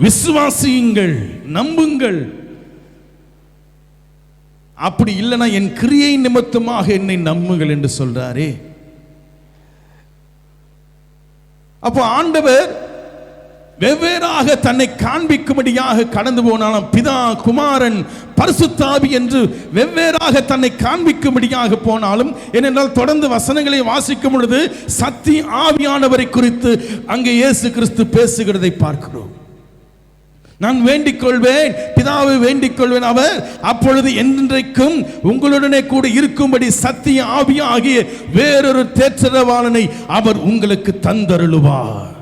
விசுவாசியுங்கள், நம்புங்கள். அப்படி இல்லைன்னா என் கிரியை நிமித்தமாக என்னை நம்புங்கள் என்று சொல்றாரே. அப்போ ஆண்டவர் வெவ்வேறாக தன்னை காண்பிக்கும்படியாக கடந்து போனாலும் பிதா, குமாரன், பரிசுத்த ஆவி என்று வெவ்வேறாக தன்னை காண்பிக்கும்படியாக போனாலும், ஏனென்றால் தொடர்ந்து வசனங்களை வாசிக்கும் பொழுது சத்திய ஆவியானவரை குறித்து அங்கே இயேசு கிறிஸ்து பேசுகிறதை பார்க்கிறோம். நான் வேண்டிக் கொள்வேன், பிதாவை வேண்டிக் கொள்வேன், அவர் அப்பொழுது என்றைக்கும் உங்களுடனே கூட இருக்கும்படி சத்திய ஆவியாகிய வேறொரு தேற்றரவாளனை அவர் உங்களுக்கு தந்தருளுவார்.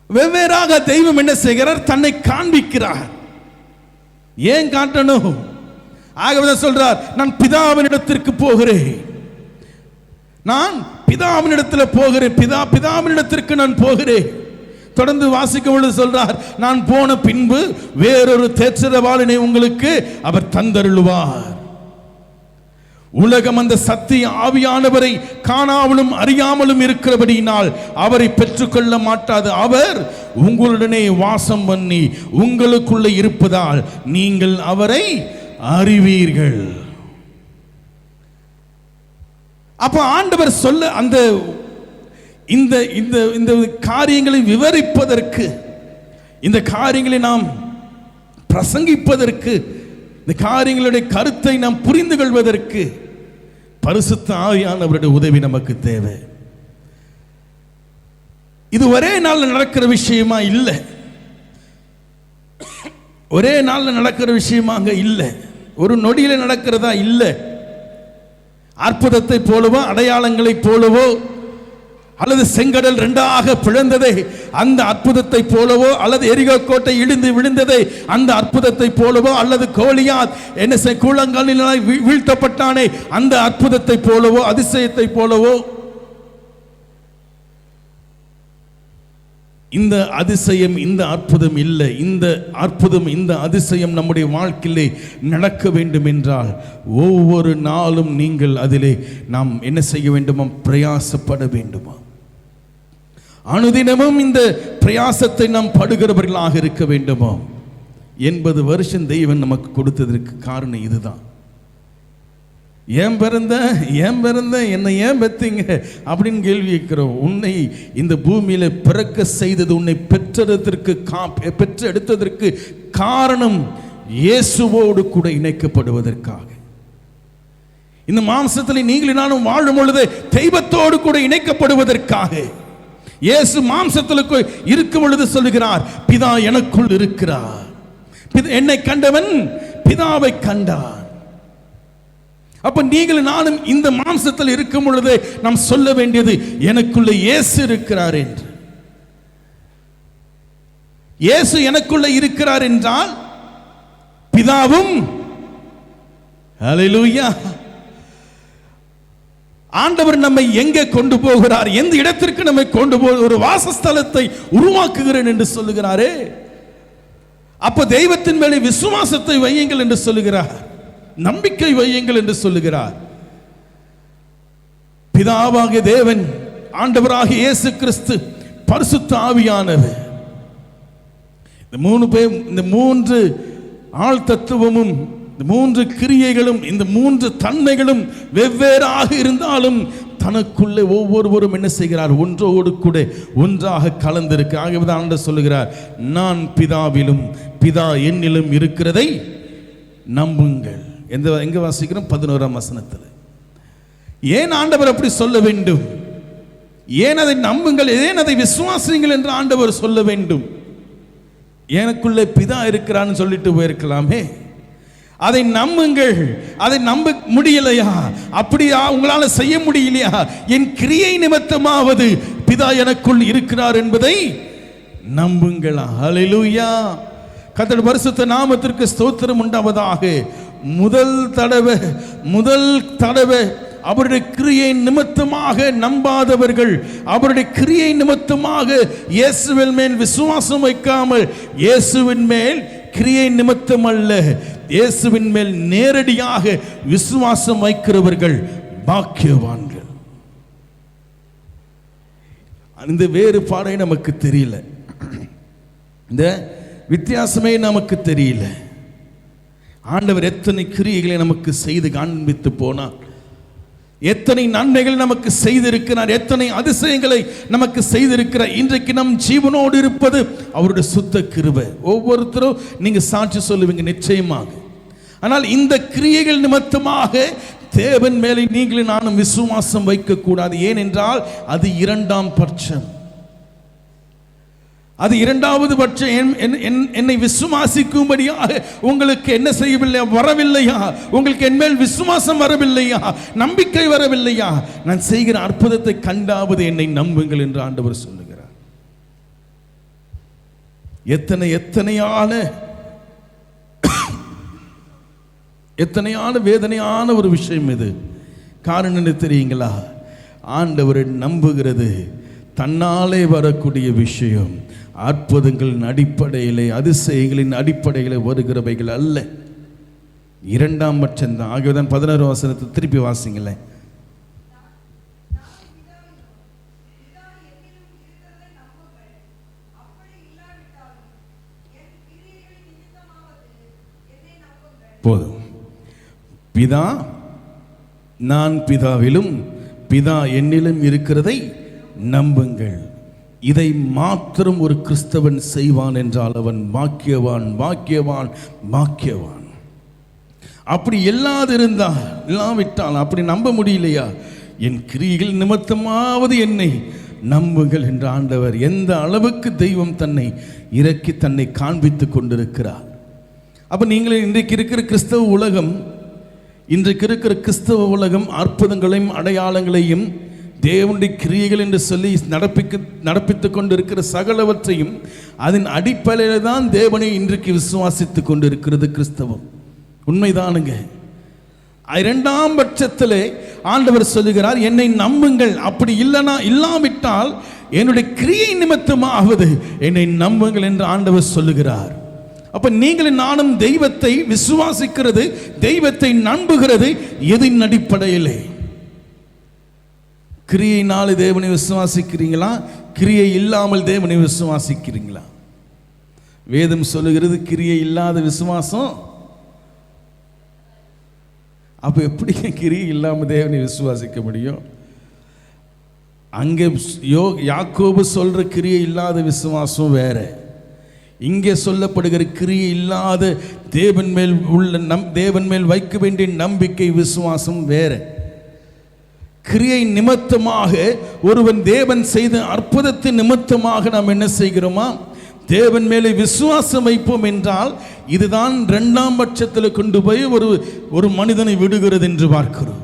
வெவ்வேறாக தெய்வம் என்ன செய்கிறார்? தன்னை காண்பிக்கிறார். ஏன் காட்டணும்? ஆகவே சொல்றார், நான் பிதாவினிடத்திற்கு போகிறேன், நான் பிதாவினிடத்தில் போகிறேன், பிதாவினிடத்திற்கு நான் போகிறேன். தொடர்ந்து வாசிக்கும் பொழுது சொல்றார், நான் போன பின்பு வேறொரு தேற்றரவாளனை உங்களுக்கு அவர் தந்தருளுவார். உலகம் அந்த சத்திய ஆவியானவரை காணாமலும் அறியாமலும் இருக்கிறபடியினால் அவரை பெற்றுக்கொள்ள மாட்டாது. அவர் உங்களுடனே வாசம் பண்ணி உங்களுக்குள்ள இருப்பதால் நீங்கள் அவரை அறிவீர்கள். அப்ப ஆண்டவர் சொல்ல அந்த இந்த இந்த இந்த காரியங்களை விவரிப்பதற்கு, இந்த காரியங்களை நாம் பிரசங்கிப்பதற்கு, இந்த காரியங்களுடைய கருத்தை நாம் புரிந்து கொள்வதற்கு பரிசுத்த ஆவியானவருடைய உதவி நமக்கு தேவை. இது ஒரே நாள்ல நடக்கிற விஷயமா இல்லை, ஒரே நாள்ல நடக்கிற விஷயமாங்க இல்லை, ஒரு நொடியில நடக்கிறதா இல்லை. அற்புதத்தை போலவோ அடையாளங்களை போலவோ அல்லது செங்கடல் இரண்டாக பிளந்ததே அந்த அற்புதத்தை போலவோ, அல்லது எரிகோ கோட்டை இடிந்து விழுந்ததே அந்த அற்புதத்தை போலவோ, அல்லது கோலியாத் என்ன கூழங்காலினால் வீழ்த்தப்பட்டானே அந்த அற்புதத்தை போலவோ, அதிசயத்தை போலவோ இந்த அதிசயம், இந்த அற்புதம் இல்லை. இந்த அற்புதம், இந்த அதிசயம் நம்முடைய வாழ்க்கையிலே நடக்க வேண்டும் என்றால் ஒவ்வொரு நாளும் நீங்கள் அதிலே நாம் என்ன செய்ய வேண்டுமா? பிரயாசப்பட வேண்டுமா? அனுதினமும் இந்த பிரயாசத்தை நாம் படுகிறவர்களாக இருக்க வேண்டுமா? 80 வருஷம் தெய்வன் நமக்கு கொடுத்ததற்கு காரணம் இதுதான். ஏன் பிறந்த என்னை ஏன் பெத்தீங்க அப்படின்னு கேள்வி கேட்கிறோம். உன்னை இந்த பூமியில பிறக்க செய்தது, உன்னை பெற்றெடுத்ததற்கு காரணம் இயேசுவோடு கூட இணைக்கப்படுவதற்காக. இந்த மாம்சத்தில் நீங்களும் நானும் வாழும் பொழுது தெய்வத்தோடு கூட இணைக்கப்படுவதற்காக. இயேசு மாம்சத்தில் இருக்கும் பொழுது சொல்லுகிறார், பிதா எனக்குள் இருக்கிறார், என்னை கண்டவன் பிதாவை கண்டார். அப்ப நீங்கள் நானும் இந்த மாம்சத்தில் இருக்கும் பொழுது நாம் சொல்ல வேண்டியது, எனக்குள்ள இயேசு இருக்கிறார் என்று. இயேசு எனக்குள்ள இருக்கிறார் என்றால் பிதாவும், ஹல்லேலூயா, ஆண்டவர் நம்மை எங்கே கொண்டு போகிறார், எந்த இடத்திற்கு நம்மை கொண்டு போக ஒரு வாசஸ்தலத்தை உருவாக்குகிறேன் என்று சொல்லுகிறாரே. அப்ப தெய்வத்தின் மேலே விசுவாசத்தை வையுங்கள் என்று சொல்லுகிறார், நம்பிக்கை வையுங்கள் என்று சொல்லுகிறார். பிதாவாகிய தேவன், ஆண்டவராகிய இயேசு கிறிஸ்து, பரிசுத்த ஆவியானவர், இந்த மூன்று ஆள் தத்துவமும், இந்த மூன்று கிரியைகளும், இந்த மூன்று தன்மைகளும் வெவ்வேறாக இருந்தாலும் தனக்குள்ளே ஒவ்வொருவரும் என்ன செய்கிறார்? ஒன்றோடு கூட ஒன்றாக கலந்திருக்கு. ஆகவே ஆண்டவர் சொல்லுகிறார், நான் பிதாவிலும் பிதா என்னிலும் இருக்கிறதை நம்புங்கள். எங்க வாசிக்கிறோம்? 11ஆம் வசனத்தில். ஏன் ஆண்டவர் அப்படி சொல்ல வேண்டும்? ஏன் அதை நம்புங்கள், ஏன் அதை விசுவாசிங்கள் என்று ஆண்டவர் சொல்ல வேண்டும்? எனக்குள்ளே பிதா இருக்கிறான்னு சொல்லிட்டு போயிருக்கலாமே. அதை நம்புங்கள். அதை நம்ப முடியலையா? அப்படியா உங்களால செய்ய முடியலையா? என் கிரியை நிமித்தமாவது பிதா எனக்குள் இருக்கிறார் என்பதை நம்புங்களா. ஹல்லேலூயா. கர்த்தருடைய பரிசுத்த நாமத்திற்கு ஸ்தோத்திரம் உண்டாவதாக. முதல் தடவை அவருடைய கிரியை நிமித்தமாக நம்பாதவர்கள், அவருடைய கிரியை நிமித்தமாக இயேசுவின் மேல் விசுவாசம் வைக்காமல், இயேசுவின் மேல் கிரியை நிமித்தம் அல்ல, இயேசுவின் மேல் நேரடியாக விசுவாசம் வைக்கிறவர்கள் பாக்கியவான்கள். இந்த வேறுபாடே நமக்கு தெரியல, இந்த வித்தியாசமே நமக்கு தெரியல. ஆண்டவர் எத்தனை கிரியைகளை நமக்கு செய்து காண்பித்து போனார், எத்தனை நன்மைகள் நமக்கு செய்திருக்கிறார், எத்தனை அதிசயங்களை நமக்கு செய்திருக்கிறார். இன்றைக்கு நம் ஜீவனோடு இருப்பது அவருடைய சுத்த கிருபை. ஒவ்வொருத்தரும் நீங்க சாட்சி சொல்லுவீங்க நிச்சயமாக. ஆனால் இந்த கிரியைகள் நிமித்தமாக தேவன் மேலே நீங்களும் நானும் விசுவாசம் வைக்க கூடாது. ஏனென்றால் அது இரண்டாம் பட்சம். அது இரண்டாவது பட்சம். என்னை விசுவாசிக்கும்படியாக உங்களுக்கு என்ன செய்யவில்லையா? வரவில்லையா? உங்களுக்கு என் மேல் விசுவாசம் வரவில்லையா? நம்பிக்கை வரவில்லையா? நான் செய்கிற அற்புதத்தை கண்டாவது என்னை நம்புங்கள் என்று ஆண்டவர் சொல்லுகிறார். எத்தனையான வேதனையான ஒரு விஷயம் இது. காரணம் என்ன தெரியுங்களா? ஆண்டவரை நம்புகிறது தன்னாலே வரக்கூடிய விஷயம். அற்புதங்களின் அடிப்படையிலே, அதிசயங்களின் அடிப்படையிலே வருகிறவைகள் அல்ல, இரண்டாம் பட்சம்தான். ஆகியதான் 16 வசனத்தை திருப்பி வாசிங்களேன். போதும். பிதா, நான் பிதாவிலும் பிதா என்னிலும் இருக்கிறதை நம்புங்கள். இதை மாத்திரம் ஒரு கிறிஸ்தவன் செய்வான் என்றால் அவன் பாக்கியவான், பாக்கியவான், பாக்கியவான். அப்படி இல்லாவிட்டால், அப்படி நம்ப முடியலையா? என் கிரியைகள் நிமித்தமாவது என்னை நம்புங்கள் என்ற ஆண்டவர் எந்த அளவுக்கு தெய்வம் தன்னை இறக்கி தன்னை காண்பித்துக் கொண்டிருக்கிறார். அப்ப நீங்கள் இன்றைக்கு இருக்கிற கிறிஸ்தவ உலகம் அற்புதங்களையும் அடையாளங்களையும் தேவனுடைய கிரியைகள் என்று சொல்லி நடப்பித்துக் கொண்டிருக்கிற சகலவற்றையும் அதன் அடிப்படையில் தான் தேவனை இன்றைக்கு விசுவாசித்துக் கொண்டிருக்கிறது கிறிஸ்தவம். உண்மைதானுங்க. இரண்டாம் பட்சத்திலே ஆண்டவர் சொல்லுகிறார், என்னை நம்புங்கள். அப்படி இல்லாவிட்டால் என்னுடைய கிரியை நிமித்தமாவது என்னை நம்புங்கள் என்று ஆண்டவர் சொல்லுகிறார். அப்ப நீங்கள் நானும் தெய்வத்தை விசுவாசிக்கிறது, தெய்வத்தை நம்புகிறது எதின் அடிப்படையிலே? கிரியையினால் தேவனை விசுவாசிக்கிறீங்களா, கிரியை இல்லாமல் தேவனை விசுவாசிக்கிறீங்களா? வேதம் சொல்லுகிறது கிரியை இல்லாத விசுவாசம். அப்ப எப்படி கிரியை இல்லாமல் தேவனை விசுவாசிக்க முடியும்? அங்கே யாக்கோபு சொல்ற கிரியை இல்லாத விசுவாசம் வேற, இங்கே சொல்லப்படுகிற கிரியை இல்லாத தேவன் மேல் வைக்க வேண்டிய நம்பிக்கை விசுவாசம் வேற. கிரியை நிமித்தமாக ஒருவன் தேவன் செய்த அற்புதத்தின் நிமித்தமாக நாம் என்ன செய்கிறோமா, தேவன் மேலே விசுவாசம் வைப்போம் என்றால் இதுதான் இரண்டாம் பட்சத்தில் கொண்டு போய் ஒரு மனிதனை விடுகிறது என்று பார்க்கிறோம்.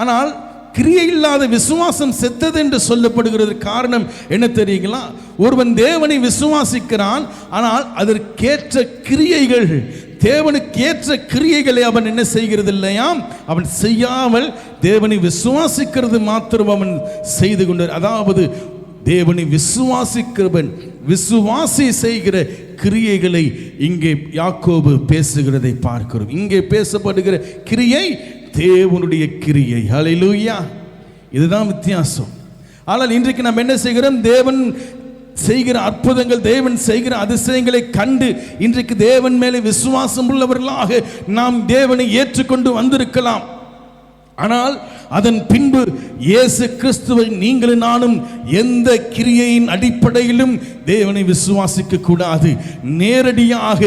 ஆனால் கிரியை இல்லாத விசுவாசம் செத்தது என்று சொல்லப்படுகிறது. காரணம் என்ன தெரியுங்களா? ஒருவன் தேவனை விசுவாசிக்கிறான், ஆனால் அதற்கேற்ற கிரியைகள், தேவனுக்கேற்ற கிரியைகளை அவன் என்ன செய்கிறது இல்லையாம், அவன் செய்யாமல் தேவனை விசுவாசிக்கிறது மாத்திரம் அவன் செய்து கொண்டு, அதாவது தேவனை விசுவாசிக்கிறவன் விசுவாசி செய்கிற கிரியைகளை இங்கே யாக்கோபு பேசுகிறதை பார்க்கிறோம். இங்கே பேசப்படுகிற கிரியை தேவனுடைய கிரியை. ஹல்லேலூயா. இதுதான் வித்தியாசம். ஆனால் இன்றைக்கு நாம் என்ன செய்கிறோம், தேவன் செய்கிற அற்புதங்கள், தேவன் செய்கிற அதிசயங்களை கண்டு இன்றைக்கு தேவன் மேலே விசுவாசம் உள்ளவர்களாக நாம் தேவனை ஏற்றுக்கொண்டு வந்திருக்கலாம். ஆனால் அதன் பின்பு இயேசு கிறிஸ்துவை நீங்களும் நானும் எந்த கிரியையின் அடிப்படையிலும் தேவனை விசுவாசிக்க கூடாது. நேரடியாக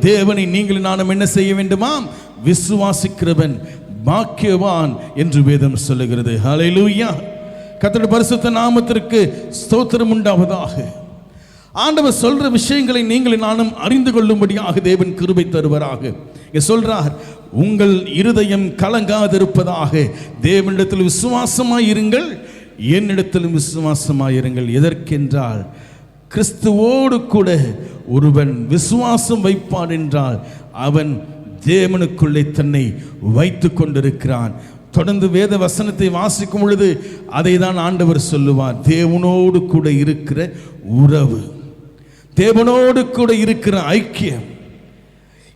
தேவனை நீங்களும் நானும் என்ன செய்ய வேண்டுமா, விசுவாசிக்கிறவன் பாக்கியவான் என்று வேதம் சொல்லுகிறது. ஹல்லேலூயா. கர்த்தருடைய பரிசுத்த நாமத்திற்கு ஸ்தோத்திரம் உண்டாவதாக. ஆண்டவர் சொல்ற விஷயங்களை நீங்களும் நானும் அறிந்து கொள்ளும்படியாக தேவன் கிருபை தருவராக. சொல்றார், உங்கள் இருதயம் கலங்காதிருப்பதாக தேவனிடத்தில் விசுவாசமாயிருங்கள், என்னிடத்திலும் விசுவாசமாயிருங்கள். எதற்கென்றால் கிறிஸ்துவோடு கூட ஒருவன் விசுவாசம் வைப்பான் என்றால் அவன் தேவனுக்குள்ளே தன்னை வைத்து கொண்டிருக்கிறான். தொடர்ந்து வேத வசனத்தை வாசிக்கும் பொழுது அதை தான் ஆண்டவர் சொல்லுவார். தேவனோடு கூட இருக்கிற உறவு, தேவனோடு கூட இருக்கிற ஐக்கியம்.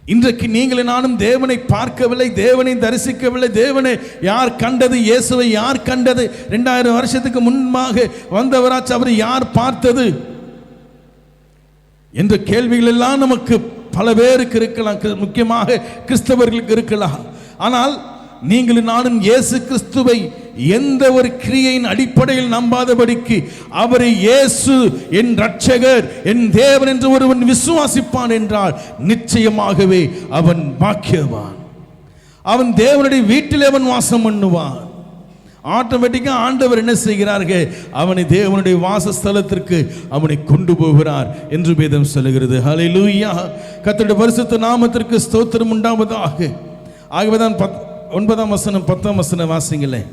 இன்றைக்கு நீங்களும் நானும் தேவனை பார்க்கவில்லை, தேவனை தரிசிக்கவில்லை. தேவனை யார் கண்டது? இயேசுவை யார் கண்டது? 2000 வருஷத்துக்கு முன்பாக வந்தவராச்சு, அவரை யார் பார்த்தது என்ற கேள்விகள் எல்லாம் நமக்கு பல பேருக்கு இருக்கலாம், முக்கியமாக கிறிஸ்தவர்களுக்கு இருக்கலாம். ஆனால் நீங்களும் நானும் இயேசு கிறிஸ்துவை எந்த ஒரு கிரியையின் அடிப்படையில் நம்பாதபடிக்கு அவரை இயேசு என் இரட்சகர், என் தேவன் என்று ஒருவன் விசுவாசிப்பான் என்றால் நிச்சயமாகவே அவன் பாக்கியவான். அவன் தேவனுடைய வீட்டில் அவன் வாசம் பண்ணுவான். ஆட்டோமேட்டிக்கா ஆண்டவர் என்ன செய்கிறார்கள், அவனை தேவனுடைய வாசஸ்தலத்திற்கு அவனை கொண்டு போகிறார் என்று வேதம் சொல்லுகிறது. ஹல்லேலூயா. கர்த்தருடைய பரிசுத்த நாமத்திற்கு ஸ்தோத்திரம் உண்டாவதாக. ஆகவேதான் 9ஆம் வசனம் 10ஆம் வசனம் வாசிங்களே.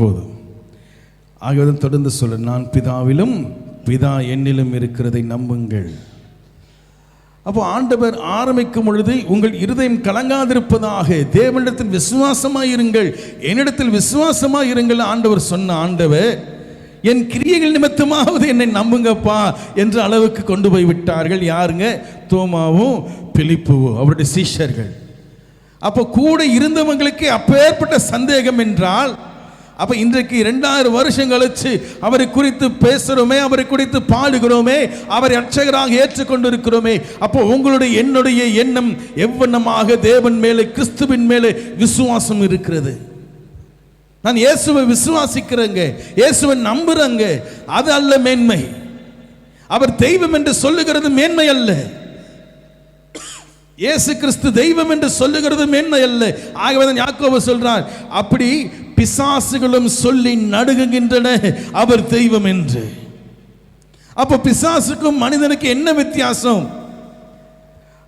போதும். ஆகவே தொடர்ந்து சொல்ல, நான் பிதாவிலும் பிதா என்னிலும் இருக்கிறதை நம்புங்கள். அப்போ ஆண்டவர் ஆரம்பிக்கும் பொழுது உங்கள் இருதயம் கலங்காதிருப்பதாக தேவனிடத்தில் விசுவாசமாயிருங்கள், என்னிடத்தில் விசுவாசமாயிருங்கள் ஆண்டவர் சொன்ன ஆண்டவர் என் கிரியைகள் நிமித்தமாவது என்னை நம்புங்கப்பா என்ற அளவுக்கு கொண்டு போய் விட்டார்கள். யாருங்க? தோமாவும் பிலிப்புவும், அவருடைய சீஷர்கள். அப்போ கூட இருந்தவங்களுக்கு அப்பேற்பட்ட சந்தேகம் என்றால், அப்ப இன்றைக்கு 2000 வருஷம் கழிச்சு அவரை குறித்து பேசுறோமே, அவரை குறித்து பாடுகிறோமே, அவரை இரட்சகராக ஏற்றுக்கொண்டிருக்கிறோமே. அப்போ உங்களுடைய என்னுடைய எண்ணம் எவ்வண்ணமாக தேவன் மேலே, கிறிஸ்துவின் மேலே விசுவாசம் இருக்கிறது. நான் இயேசுவை விசுவாசிக்கிறேங்க, இயேசுவை நம்புறேங்க, அது அல்ல மேன்மை. அவர் தெய்வம் என்று சொல்லுகிறது மேன்மை அல்ல. இயேசு கிறிஸ்து தெய்வம் என்று சொல்லுகிறது மேன்மை அல்ல. ஆகவே தான் யாக்கோபு சொல்றார், அப்படி பிசாசுகளும் சொல்லி நடுங்குகின்றன அவர் தெய்வம் என்று. அப்ப பிசாசுக்கும் மனிதனுக்கு என்ன வித்தியாசம்?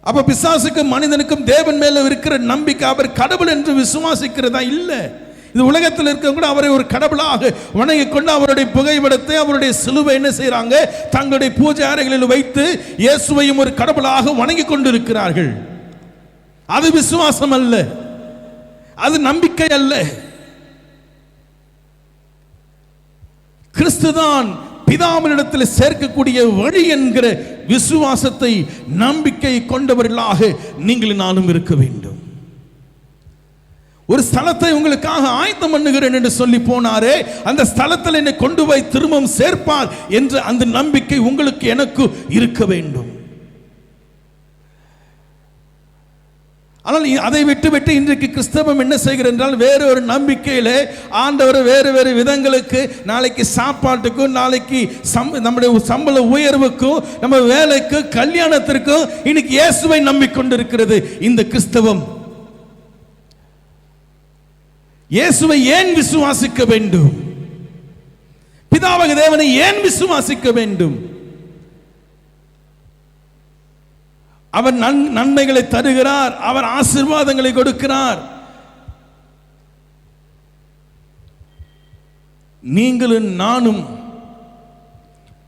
அப்ப பிசாசுக்கும் மனிதனுக்கும் தேவன் மேல இருக்கிற நம்பிக்கை அவர் கடவுள் என்று விசுவாசிக்கிறதா? இல்ல. இது உலகத்தில் இருக்க கூட அவரை ஒரு கடவுளாக வணங்கி கொண்டு அவருடைய புகைப்படத்தை, அவருடைய சிலுவை என்ன செய்யறாங்க, தங்களுடைய பூஜை அறைகளில் வைத்து இயேசுவையும் ஒரு கடவுளாக வணங்கி கொண்டிருக்கிறார்கள். அது விசுவாசம் அல்ல, அது நம்பிக்கை அல்ல. கிறிஸ்துதான் பிதாவினிடத்தில் சேர்க்கக்கூடிய வழி என்கிற விசுவாசத்தை, நம்பிக்கை கொண்டவர்களாக நீங்கள் நானும் இருக்க வேண்டும். ஒரு ஸ்தலத்தை உங்களுக்காக ஆயத்தம் பண்ணுகிறேன் என்று சொல்லி போனாரே, அந்த ஸ்தலத்தில் என்னை கொண்டு போய் திரும்பவும் சேர்ப்பார் என்ற அந்த நம்பிக்கை உங்களுக்கு எனக்கு இருக்க வேண்டும். ஆனால் அதை விட்டு இன்றைக்கு கிறிஸ்தவம் என்ன செய்கிறது என்றால், வேறு ஒரு நம்பிக்கையில ஆண்டவர் வேறு வேறு விதங்களுக்கு, நாளைக்கு சாப்பாட்டுக்கும், நாளைக்கு நம்முடைய சம்பள உயர்வுக்கும், நம்ம வேலைக்கு, கல்யாணத்திற்கும் இன்னைக்கு இயேசுவை நம்பிக்கொண்டிருக்கிறது இந்த கிறிஸ்தவம். இயேசுவை ஏன் விசுவாசிக்க வேண்டும்? பிதாவாகிய தேவனை ஏன் விசுவாசிக்க வேண்டும்? அவர் நன்மைகளை தருகிறார், அவர் ஆசீர்வாதங்களை கொடுக்கிறார். நீங்களும் நானும்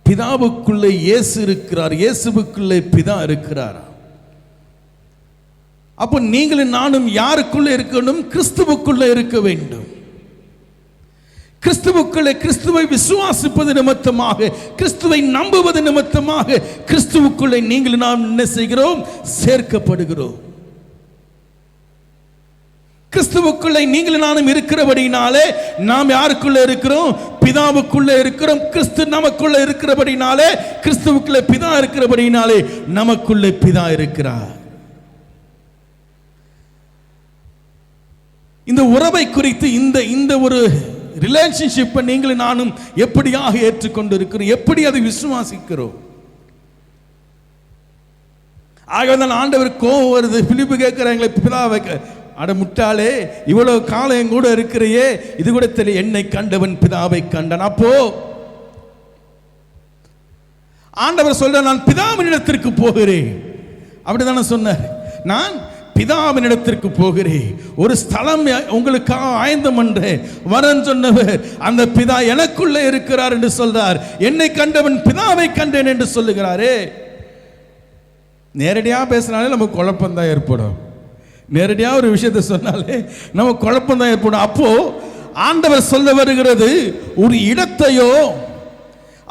பிதாவுக்குள்ளே இயேசு இருக்கிறார், இயேசுவுக்குள்ளே பிதா இருக்கிறார். அப்போ நீங்களும் நானும் யாருக்குள்ளே இருக்கணும்? கிறிஸ்துவுக்குள்ளே இருக்க வேண்டும். கிறிஸ்துவுக்குள்ளே, கிறிஸ்துவை விசுவாசிப்பது நிமித்தமாக, கிறிஸ்துவை நம்புவது நிமித்தமாக கிறிஸ்துவுக்குள்ளே நீங்கள் நாம் என்ன செய்கிறோம்? சேர்க்கப்படுகிறோம். கிறிஸ்துவுக்குள்ளே நீங்கள் நானும் இருக்கிறபடினாலே நாம் யாருக்குள்ளே இருக்கிறோம்? பிதாவுக்குள்ளே இருக்கிறோம். கிறிஸ்து நமக்குள்ளே இருக்கிறபடினாலே, கிறிஸ்துவுக்குள்ளே பிதா இருக்கிறபடினாலே நமக்குள்ளே பிதா இருக்கிறார். இந்த உறவை குறித்து, இந்த ஒரு ரிலேஷன்ஷிப்பை நீங்களும் நானும் எப்படியாக ஏற்றுக்கொண்டு இருக்கிறோம், எப்படி அதை விசுவாசிக்கிறோம்? ஆகவே ஆண்டவர் கோபம் வருது. பிலிப்பு கேட்கிறாங்களே, பிதாவை, அட முட்டாளே, இவ்வளவு காலம் என் கூட இருக்கிறையே, இது கூட தெரியல, என்னை கண்டவன் பிதாவை கண்டான். அப்போ ஆண்டவர் சொல்ற, நான் பிதாவினிடத்திற்கு போகிறேன். அப்படிதானே சொன்னார். நான் பிதாவினிடத்திற்கு போகிறேன், ஒரு ஸ்தலம் உங்களுக்காக ஆயத்தம் பண்றேன் வரன் சொன்னவர் அந்த பிதா எனக்குள்ளே இருக்கிறார் என்று சொல்றார். என்னை கண்டவன் பிதாவை கண்டேன் என்று சொல்லுகிறாரே. நேரடியாக பேசினாலே நமக்கு குழப்பம் தான் ஏற்படும். நேரடியாக ஒரு விஷயத்தை சொன்னாலே நமக்கு குழப்பம் தான் ஏற்படும். அப்போ ஆண்டவர் சொல்ல வருகிறது, ஒரு இடத்தையோ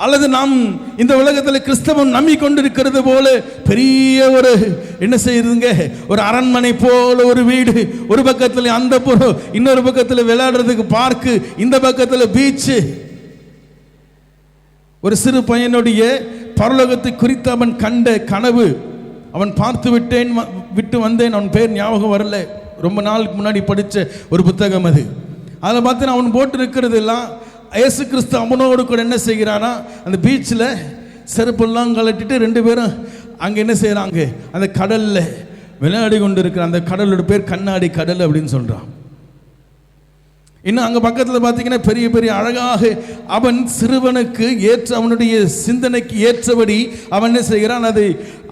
அல்லது நாம் இந்த உலகத்தில் கிறிஸ்தவம் நம்பிக்கொண்டிருக்கிறது போல பெரிய ஒரு என்ன செய்யுதுங்க, ஒரு அரண்மனை போல ஒரு வீடு, ஒரு பக்கத்தில் அந்த புறம், இன்னொரு பக்கத்தில் விளையாடுறதுக்கு பார்க்கு, இந்த பக்கத்தில் பீச்சு. ஒரு சிறு பையனுடைய பரலோகத்தை குறித்து அவன் கண்ட கனவு, அவன் பார்த்து விட்டு வந்தேன், அவன் பேர் ஞாபகம் வரல, ரொம்ப நாளுக்கு முன்னாடி படித்த ஒரு புத்தகம் அது. அதில் பார்த்தீங்கன்னா அவன் போட்டு இருக்கிறது எல்லாம் இயேசு கிறிஸ்து அவனோடு கூட என்ன செய்கிறானா, அந்த பீச்சில் செருப்பெல்லாம் கலட்டிட்டு ரெண்டு பேரும் அங்கே என்ன செய்கிறாங்க, அந்த கடலில் விளையாடி கொண்டு இருக்கிற அந்த கடலோட பேர் கண்ணாடி கடல் அப்படின்னு சொல்கிறான். இன்னும் அங்கே பக்கத்தில் பார்த்தீங்கன்னா பெரிய பெரிய அழகாக அவன் சிறுவனுக்கு ஏற்ற, அவனுடைய சிந்தனைக்கு ஏற்றபடி அவன் என்ன செய்கிறான், அது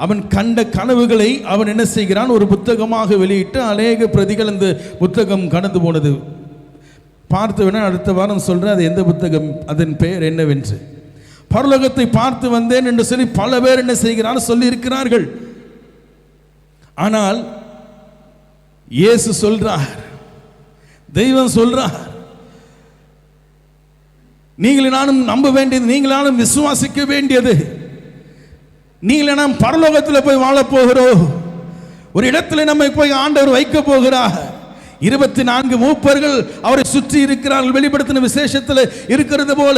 அவன் கண்ட கனவுகளை அவன் என்ன செய்கிறான், ஒரு புத்தகமாக வெளியிட்டு அநேக பிரதிகள் அந்த புத்தகம் கடந்து போனது. பார்த்து வேணா அடுத்த வாரம் சொல்கிறேன் அது எந்த புத்தகம், அதன் பெயர் என்னவென்று. பரலோகத்தை பார்த்து வந்தேன் என்று சொல்லி பல பேர் என்ன செய்கிறான்னு சொல்லி இருக்கிறார்கள். ஆனால் இயேசு சொல்றார், தெய்வம் சொல்றார், நீங்கள் நானும் நம்ப வேண்டியது, நீங்கள் நானும் விசுவாசிக்க வேண்டியது, நீங்கள் நாம் பரலோகத்தில் போய் வாழ போகிறோம். ஒரு இடத்துல நம்மை போய் ஆண்டவர் வைக்க போகிறார். 24 மூப்பர்கள் அவரை சுற்றி இருக்கிறார்கள். வெளிப்படுத்தின விசேஷத்தில் இருக்கிறது போல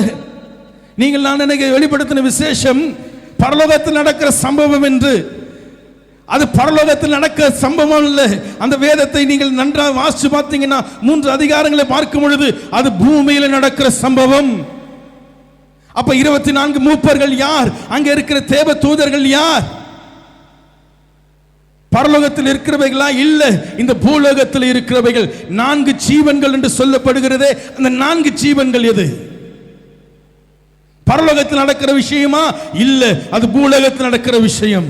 நீங்கள் நான் நினைக்க வெளிப்படுத்தின விசேஷம் பரலோகத்தில் நடக்கிற சம்பவம் என்று அது பரலோகத்தில் நடக்க சம்பவம் இல்லை. அந்த வேதத்தை நீங்கள் நன்றாக வாசிச்சு பார்த்தீங்கன்னா 3 அதிகாரங்களை பார்க்கும் பொழுது அது பூமியில் நடக்கிற சம்பவம். அப்ப 24 மூப்பர்கள் யார்? அங்க இருக்கிற தேவ தூதர்கள் யார்? பரலோகத்தில் இருக்கிறவைகளா? இல்ல, இந்த பூலோகத்தில் இருக்கிறவைகள் 4 ஜீவன்கள் என்று சொல்லப்படுகிறதே. அந்த 4 ஜீவன்கள் எது? பரலோகத்தில் நடக்கிற விஷயமா? இல்ல, அது பூலோகத்தில் நடக்கிற விஷயம்.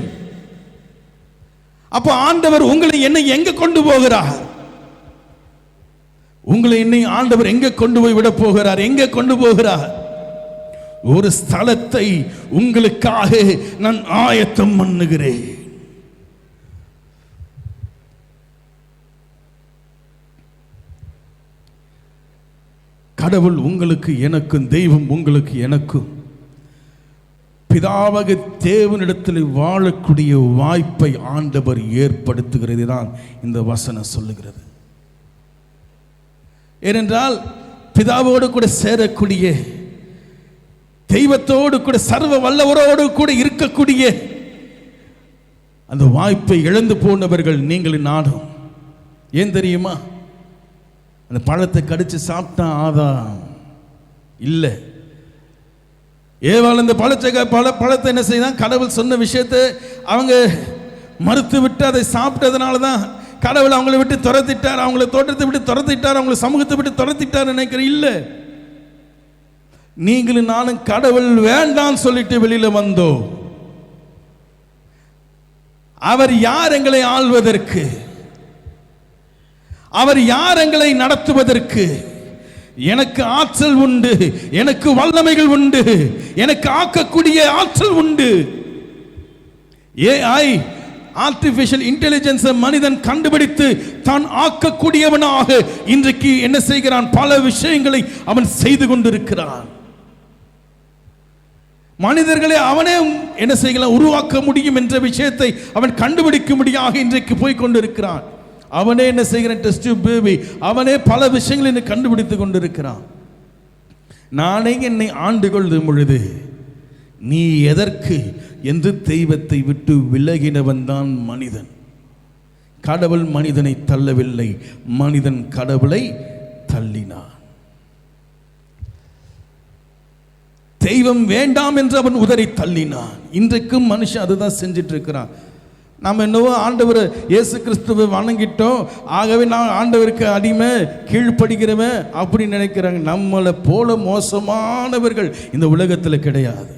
அப்ப ஆண்டவர் உங்களை என்னை எங்க கொண்டு போகிறார்? உங்களை என்னை ஆண்டவர் எங்க கொண்டு போய் விட போகிறார்? எங்க கொண்டு போகிறார்? ஒரு ஸ்தலத்தை உங்களுக்காக நான் ஆயத்தம் பண்ணுகிறேன். கடவுள் உங்களுக்கு எனக்கும், தெய்வம் உங்களுக்கு எனக்கும் பிதாவாக தேவனிடத்தில் வாழக்கூடிய வாய்ப்பை ஆண்டவர் ஏற்படுத்துகிறது தான் இந்த வசனம் சொல்லுகிறது. ஏனென்றால் பிதாவோடு கூட சேரக்கூடிய, தெய்வத்தோடு கூட, சர்வ வல்லவரோடு கூட இருக்கக்கூடிய அந்த வாய்ப்பை இழந்து போனவர்கள் நீங்கள் நானும். ஏன் தெரியுமா? அந்த பழத்தை கடிச்சு சாப்பிட்டா ஆதாம் இல்லை. ஏவாள் அந்த பழத்தை என்ன செய்தான்? கடவுள் சொன்ன விஷயத்தை அவங்க மறுத்து விட்டு அதை சாப்பிட்டதுனால தான் கடவுள் அவங்களை விட்டு துரத்திட்டார், அவங்களை தோட்டத்தை விட்டு துரத்திட்டார், அவங்களை சமூகத்தை விட்டு துரத்திட்டார் நினைக்கிறேன். இல்லை, நீங்களும் நானும் கடவுள் வேண்டாம் சொல்லிட்டு வெளியில வந்தோம். அவர் யார் எங்களை ஆள்வதற்கு? அவர் யார் எங்களை நடத்துவதற்கு? எனக்கு ஆற்றல் உண்டு, எனக்கு வல்லமைகள் உண்டு, எனக்கு ஆக்கக்கூடிய ஆற்றல் உண்டு. AI, ஆர்டிபிஷியல் இன்டெலிஜென்ஸ் மனிதன் கண்டுபிடித்து தான் ஆக்கக்கூடியவனாக இன்றைக்கு என்ன செய்கிறான்? பல விஷயங்களை அவன் செய்து கொண்டிருக்கிறான். மனிதர்களை அவனே என்ன செய்யலாம்? உருவாக்க முடியும் என்ற விஷயத்தை அவன் கண்டுபிடிக்கும்படியாக இன்றைக்கு போய் கொண்டிருக்கிறான். அவனே என்ன செய்கிறான்? டெஸ்ட் பேபி, அவனே பல விஷயங்களை கண்டுபிடித்து கொண்டிருக்கிறான். நானே என்னை ஆண்டு கொள்ளும் பொழுது நீ எதற்கு என்று தெய்வத்தை விட்டு விலகினவன் தான் மனிதன். கடவுள் மனிதனை தள்ளவில்லை, மனிதன் கடவுளை தள்ளினான். தெய்வம் வேண்டாம் என்று அவன் உதறி தள்ளினான். இன்றைக்கும் மனுஷன் அதுதான் செஞ்சிட்டு இருக்கிறான். நாம் என்னவோ ஆண்டவர் இயேசு கிறிஸ்துவை வணங்கிட்டோம், ஆகவே நான் ஆண்டவருக்கு அடிமை, கீழ்ப்படுகிறவன் அப்படி நினைக்கிறாங்க. நம்மளை போல மோசமானவர்கள் இந்த உலகத்தில் கிடையாது.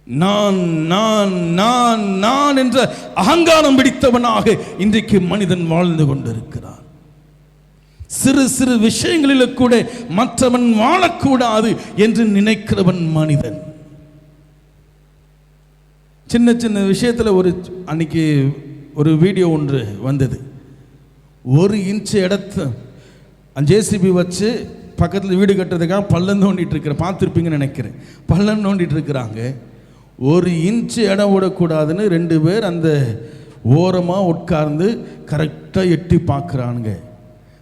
நான் நான் நான் நான் என்ற அகங்காரம் பிடித்தவனாக இன்றைக்கு மனிதன் வாழ்ந்து கொண்டிருக்கிறான். சிறு சிறு விஷயங்களில் கூட மற்றவன் வாழக்கூடாது என்று நினைக்கிறவன் மனிதன். சின்ன சின்ன விஷயத்தில் அன்னைக்கு ஒரு வீடியோ ஒன்று வந்தது. 1 இன்ச் இடத்து ஜேசிபி வச்சு பக்கத்தில் வீடு கட்டுறதுக்காக பள்ளம் தோண்டிட்டு இருக்கிற பார்த்துருப்பீங்கன்னு நினைக்கிறேன். பள்ளம் தோண்டிட்டு இருக்கிறாங்க. 1 இன்ச் இடம் விடக்கூடாதுன்னு 2 பேர் அந்த ஓரமாக உட்கார்ந்து கரெக்டாக எட்டி பார்க்குறானுங்க.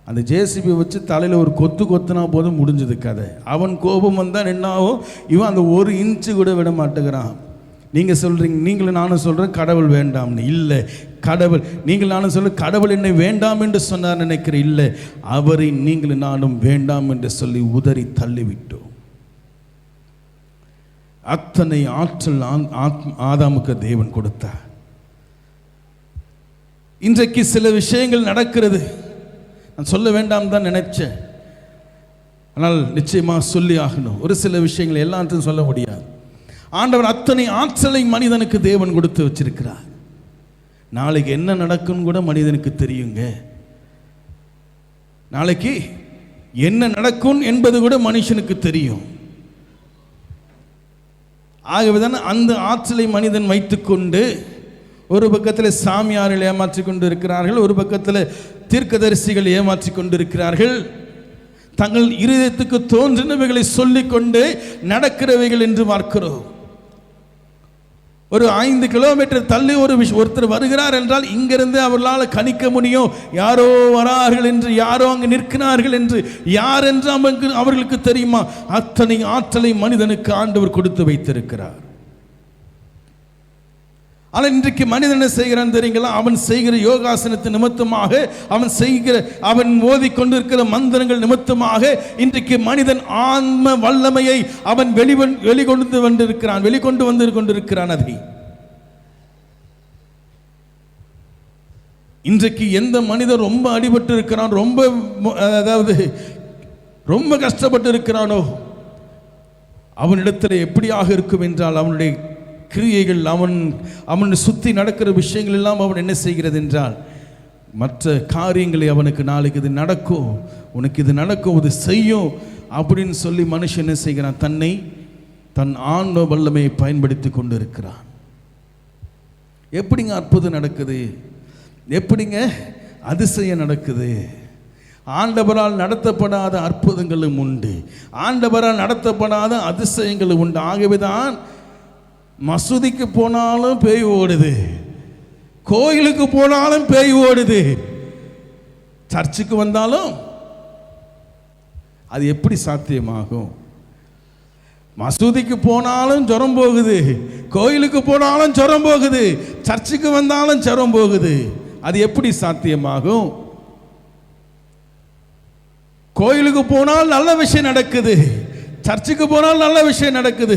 அந்த ஜேசிபி வச்சு தலையில் ஒரு கொத்துனா போதும் முடிஞ்சது கதை. அவன் கோபம் வந்தால் என்னாகும்? இவன் அந்த 1 இன்ச்சு கூட விட மாட்டேங்கிறான். நீங்கள் சொல்கிறீங்க, நீங்களும் நானும் சொல்கிறேன் கடவுள் வேண்டாம்னு. இல்லை, கடவுள், நீங்கள் நானும் சொல்ல கடவுள் என்னை வேண்டாம் என்று சொன்னார் நினைக்கிறேன். இல்லை, அவரை நீங்களும் நானும் வேண்டாம் என்று சொல்லி உதறி தள்ளிவிட்டோம். அத்தனை ஆற்றல் ஆதாமுக்கு தேவன் கொடுத்தார். இன்றைக்கு சில விஷயங்கள் நடக்கிறது, நான் சொல்ல வேண்டாம் தான் நினைச்சேன், ஆனால் நிச்சயமாக சொல்லி ஆகணும். ஒரு சில விஷயங்கள் எல்லாத்தையும் சொல்ல முடியாது. ஆண்டவர் அத்தனை ஆற்றலை மனிதனுக்கு தேவன் கொடுத்து வச்சிருக்கிறார். நாளைக்கு என்ன நடக்கும் கூட மனிதனுக்கு தெரியுங்க. நாளைக்கு என்ன நடக்கும் என்பது கூட மனுஷனுக்கு தெரியும். ஆகவேதான் அந்த ஆற்றலை மனிதன் வைத்துக்கொண்டு ஒரு பக்கத்தில் சாமியார்கள் ஏமாற்றி கொண்டு இருக்கிறார்கள், ஒரு பக்கத்தில் தீர்க்கதரிசிகள் ஏமாற்றி கொண்டிருக்கிறார்கள். தங்கள் இருதயத்துக்கு தோன்றினவைகளை சொல்லிக்கொண்டு நடக்கிறவைகள் என்று பார்க்கிறோம். ஒரு 5 கிலோமீட்டர் தள்ளி ஒருத்தர் வருகிறார் என்றால் இங்கிருந்து அவர்களால் கணிக்க முடியும் யாரோ வரார்கள் என்று, யாரோ அங்கு நிற்கிறார்கள் என்று. யார் என்று அவர்களுக்கு தெரியுமா? அத்தனை ஆற்றலை மனிதனுக்கு ஆண்டவர் கொடுத்து வைத்திருக்கிறார். ஆனால் இன்றைக்கு மனிதன் என்ன செய்கிறான் தெரியுங்களா? அவன் செய்கிற யோகாசனத்து நிமித்தமாக, அவன் ஓதி கொண்டிருக்கிற மந்திரங்கள் நிமித்தமாக இன்றைக்கு மனிதன் ஆன்ம வல்லமையை அவன் வெளிக்கொண்டு வந்து கொண்டிருக்கிறான். அதை இன்றைக்கு எந்த மனிதன் ரொம்ப அடிபட்டு இருக்கிறான், ரொம்ப கஷ்டப்பட்டு இருக்கிறானோ, அவனிடத்தில் எப்படியாக இருக்கும் என்றால் அவனுடைய கிரியைகள், அவனை சுற்றி நடக்கிற விஷயங்கள் எல்லாம் அவன் என்ன செய்கிறது என்றால், மற்ற காரியங்களை அவனுக்கு நாளைக்கு இது நடக்கும், உனக்கு இது நடக்கும், இது செய்யும் அப்படின்னு சொல்லி மனுஷன் என்ன செய்கிறான்? தன் ஆன்ம வல்லமையை பயன்படுத்தி கொண்டு இருக்கிறான். எப்படிங்க அற்புதம் நடக்குது? எப்படிங்க அதிசயம் நடக்குது? ஆண்டவரால் நடத்தப்படாத அற்புதங்களும் உண்டு, ஆண்டவரால் நடத்தப்படாத அதிசயங்களும் உண்டு. ஆகவேதான் மசூதிக்கு போனாலும் பேய் ஓடுது, கோயிலுக்கு போனாலும் பேய் ஓடுது, சர்ச்சுக்கு வந்தாலும். அது எப்படி சாத்தியமாகும்? மசூதிக்கு போனாலும் ஜுரம் போகுது, கோயிலுக்கு போனாலும் ஜுரம் போகுது, சர்ச்சுக்கு வந்தாலும் ஜுரம் போகுது. அது எப்படி சாத்தியமாகும்? கோயிலுக்கு போனால் நல்ல விஷயம் நடக்குது, சர்ச்சுக்கு போனால் நல்ல விஷயம் நடக்குது,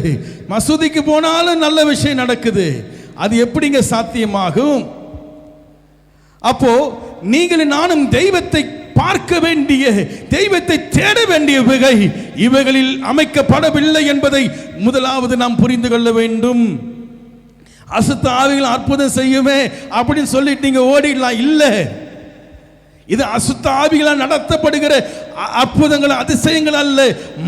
மசூதிக்கு போனாலும் நல்ல விஷயம் நடக்குது. அது எப்படிங்க சாத்தியமாகும்? அப்போ நீங்கள் நானும் தெய்வத்தை பார்க்க வேண்டிய, தெய்வத்தை தேட வேண்டிய இவைகளில் அமைக்கப்படவில்லை என்பதை முதலாவது நாம் புரிந்து கொள்ள வேண்டும். அசுத்த ஆவிகள் அற்புதம் செய்யுமே அப்படின்னு சொல்லிட்டு நீங்க ஓடிடலாம். இல்லை, இது அசுத்த ஆவிகளால் நடத்தப்படுகிற அற்புதங்கள், அதிசயங்கள் அல்ல.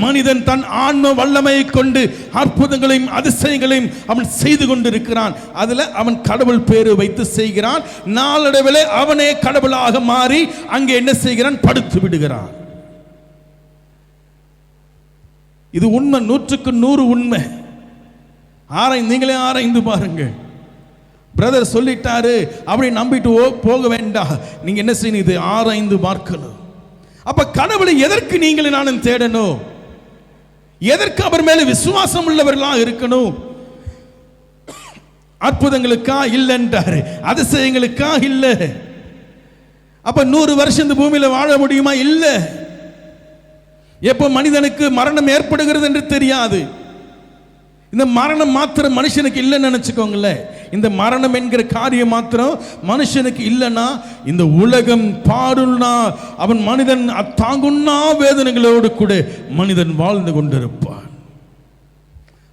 மனிதன் தன் ஆன்ம வல்லமையை கொண்டு அற்புதங்களையும் அதிசயங்களையும் அவன் செய்து கொண்டிருக்கிறான். அதுல அவன் கடவுள் பேரு வைத்து செய்கிறான். நாளடைவில் அவனே கடவுளாக மாறி அங்கே என்ன செய்கிறான்? படுத்து விடுகிறான். இது உண்மை, 100க்கு 100 உண்மை. நீங்களே ஆராய்ந்து பாருங்க. பிரதர் சொல்லிட்டாரு அப்படி நம்பிட்டு போக வேண்டாம். நீங்க என்ன செய்யணும்? இது ஆராய்ந்து பார்க்கணும். அப்ப கடவுளை எதற்கு நீங்கள் நானும் தேடணும்? எதற்கு அவர் மேல விசுவாசம் உள்ளவர்களாக இருக்கணும்? அற்புதங்களுக்கா இல்லைன்றாரு, அதிசயங்களுக்கா இல்ல. அப்ப 100 வருஷம் இந்த பூமியில வாழ முடியுமா? இல்ல. எப்ப மனிதனுக்கு மரணம் ஏற்படுகிறது என்று தெரியாது. இந்த மரணம் மாத்திரம் மனுஷனுக்கு இல்லைன்னு நினைச்சுக்கோங்களேன். இந்த மரணம் என்கிற காரியம் மாத்திரம் மனுஷனுக்கு இல்லைன்னா இந்த உலகம் பாடுன்னா அவன் மனிதன் தாங்குன்னா வேதனைகளோடு கூட மனிதன் வாழ்ந்து கொண்டிருப்பான்.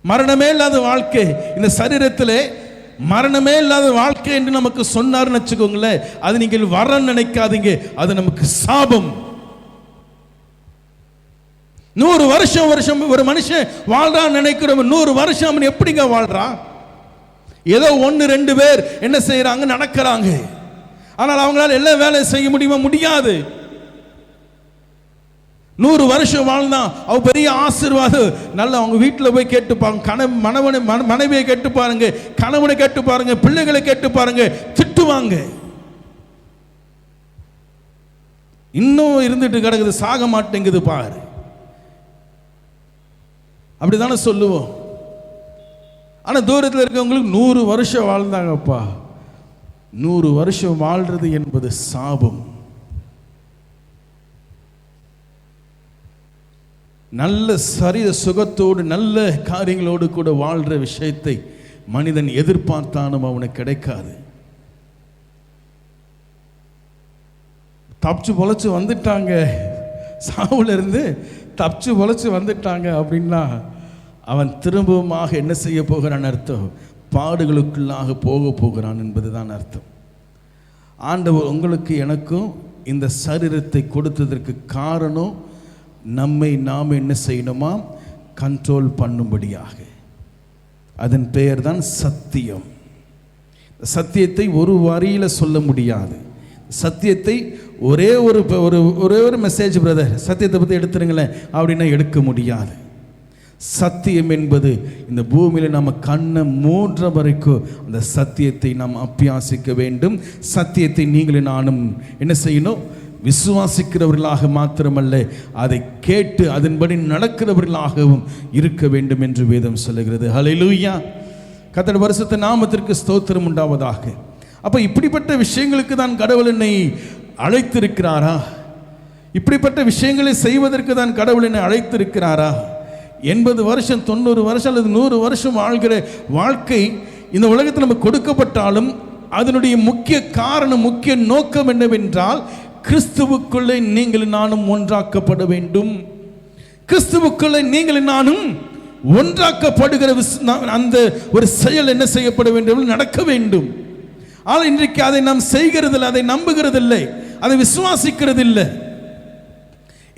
மரணமே இல்லாத வாழ்க்கை, இந்த சரீரத்திலே மரணமே இல்லாத வாழ்க்கை என்று நமக்கு சொன்னார்னு வச்சுக்கோங்களேன், அது நீங்கள் வர நினைக்காதீங்க, அது நமக்கு சாபம். 100 வருஷம் ஒரு மனுஷன் வாழ்றான்னு நினைக்கிறோம். 100 வருஷம் அவன் எப்படிங்க வாழ்றான்? ஏதோ 1-2 பேர் என்ன செய்யறாங்க? நடக்கிறாங்க. ஆனால் அவங்களால எல்லா வேலையும் செய்ய முடியுமா? முடியாது. 100 வருஷம் வாழ்ந்தா அவ பெரிய ஆசீர்வாதம். நல்லா அவங்க வீட்டில் போய் கேட்டு பாருங்க, மனைவியை கேட்டு பாருங்க, கணவனை கேட்டு பாருங்க, பிள்ளைகளை கேட்டு பாருங்க, திட்டுவாங்க. இன்னும் இருந்துட்டு கிடக்குது, சாக மாட்டேங்குது பாரு, அப்படிதானே சொல்லுவோம். ஆனா தூரத்தில் இருக்கவங்களுக்கு 100 வருஷம் வாழ்ந்தாங்கப்பா. 100 வருஷம் வாழ்றது என்பது சாபம். நல்ல சரீர சுகத்தோடு நல்ல காரியங்களோடு கூட வாழ்ற விஷயத்தை மனிதன் எதிர்பார்த்தாலும் அவனுக்கு கிடைக்காது. தப்பிச்சு பொழைச்சு வந்துட்டாங்க, சாவுல இருந்து தப்பிச்சு பொழைச்சு வந்துட்டாங்க அப்படின்னா அவன் திரும்பவுமாக என்ன செய்ய போகிறான் அர்த்தம்? பாடுகளுக்குள்ளாக போக போகிறான் என்பதுதான் அர்த்தம். ஆண்டவர் உங்களுக்கு எனக்கும் இந்த சரீரத்தை கொடுத்ததற்கு காரணம் நம்மை நாம் என்ன செய்யணுமா? கண்ட்ரோல் பண்ணும்படியாக. அதன் பெயர் தான் சத்தியம். சத்தியத்தை ஒரு வரியில் சொல்ல முடியாது. சத்தியத்தை ஒரே ஒரு மெசேஜ் பிரதர் சத்தியத்தை பற்றி எடுத்துருங்களேன் அப்படின்னா எடுக்க முடியாது. சத்தியம் என்பது இந்த பூமியில் நம்ம கண்ணை மூன்ற வரைக்கும் அந்த சத்தியத்தை நாம் அபியாசிக்க வேண்டும். சத்தியத்தை நீங்களும் நானும் என்ன செய்யணும்? விசுவாசிக்கிறவர்களாக மாத்திரமல்ல, அதை கேட்டு அதன்படி நடக்கிறவர்களாகவும் இருக்க வேண்டும் என்று வேதம் சொல்லுகிறது. ஹல்லேலூயா. கர்த்தருடைய பரிசுத்த நாமத்திற்கு ஸ்தோத்திரம் உண்டாவதாக. அப்போ இப்படிப்பட்ட விஷயங்களுக்கு தான் கடவுள் என்னை அழைத்திருக்கிறாரா? இப்படிப்பட்ட விஷயங்களை செய்வதற்கு தான் கடவுள் என்னை அழைத்திருக்கிறாரா? 80 வருஷம் 90 வருஷம் அல்லது 100 வருஷம் வாழ்கிற வாழ்க்கை இந்த உலகத்தில் நமக்கு கொடுக்கப்பட்டாலும் அதனுடைய முக்கிய காரணம், முக்கிய நோக்கம் என்னவென்றால், கிறிஸ்துவுக்குள்ளே நீங்கள் நானும் ஒன்றாக்கப்பட வேண்டும். கிறிஸ்துவுக்குள்ளே நீங்கள் நானும் ஒன்றாக்கப்படுகிற அந்த ஒரு செயல் என்ன செய்யப்பட வேண்டும், நடக்க வேண்டும். ஆனால் இன்றைக்கு அதை நாம் செய்கிறதில்லை, அதை நம்புகிறதில்லை, அதை விசுவாசிக்கிறதில்லை.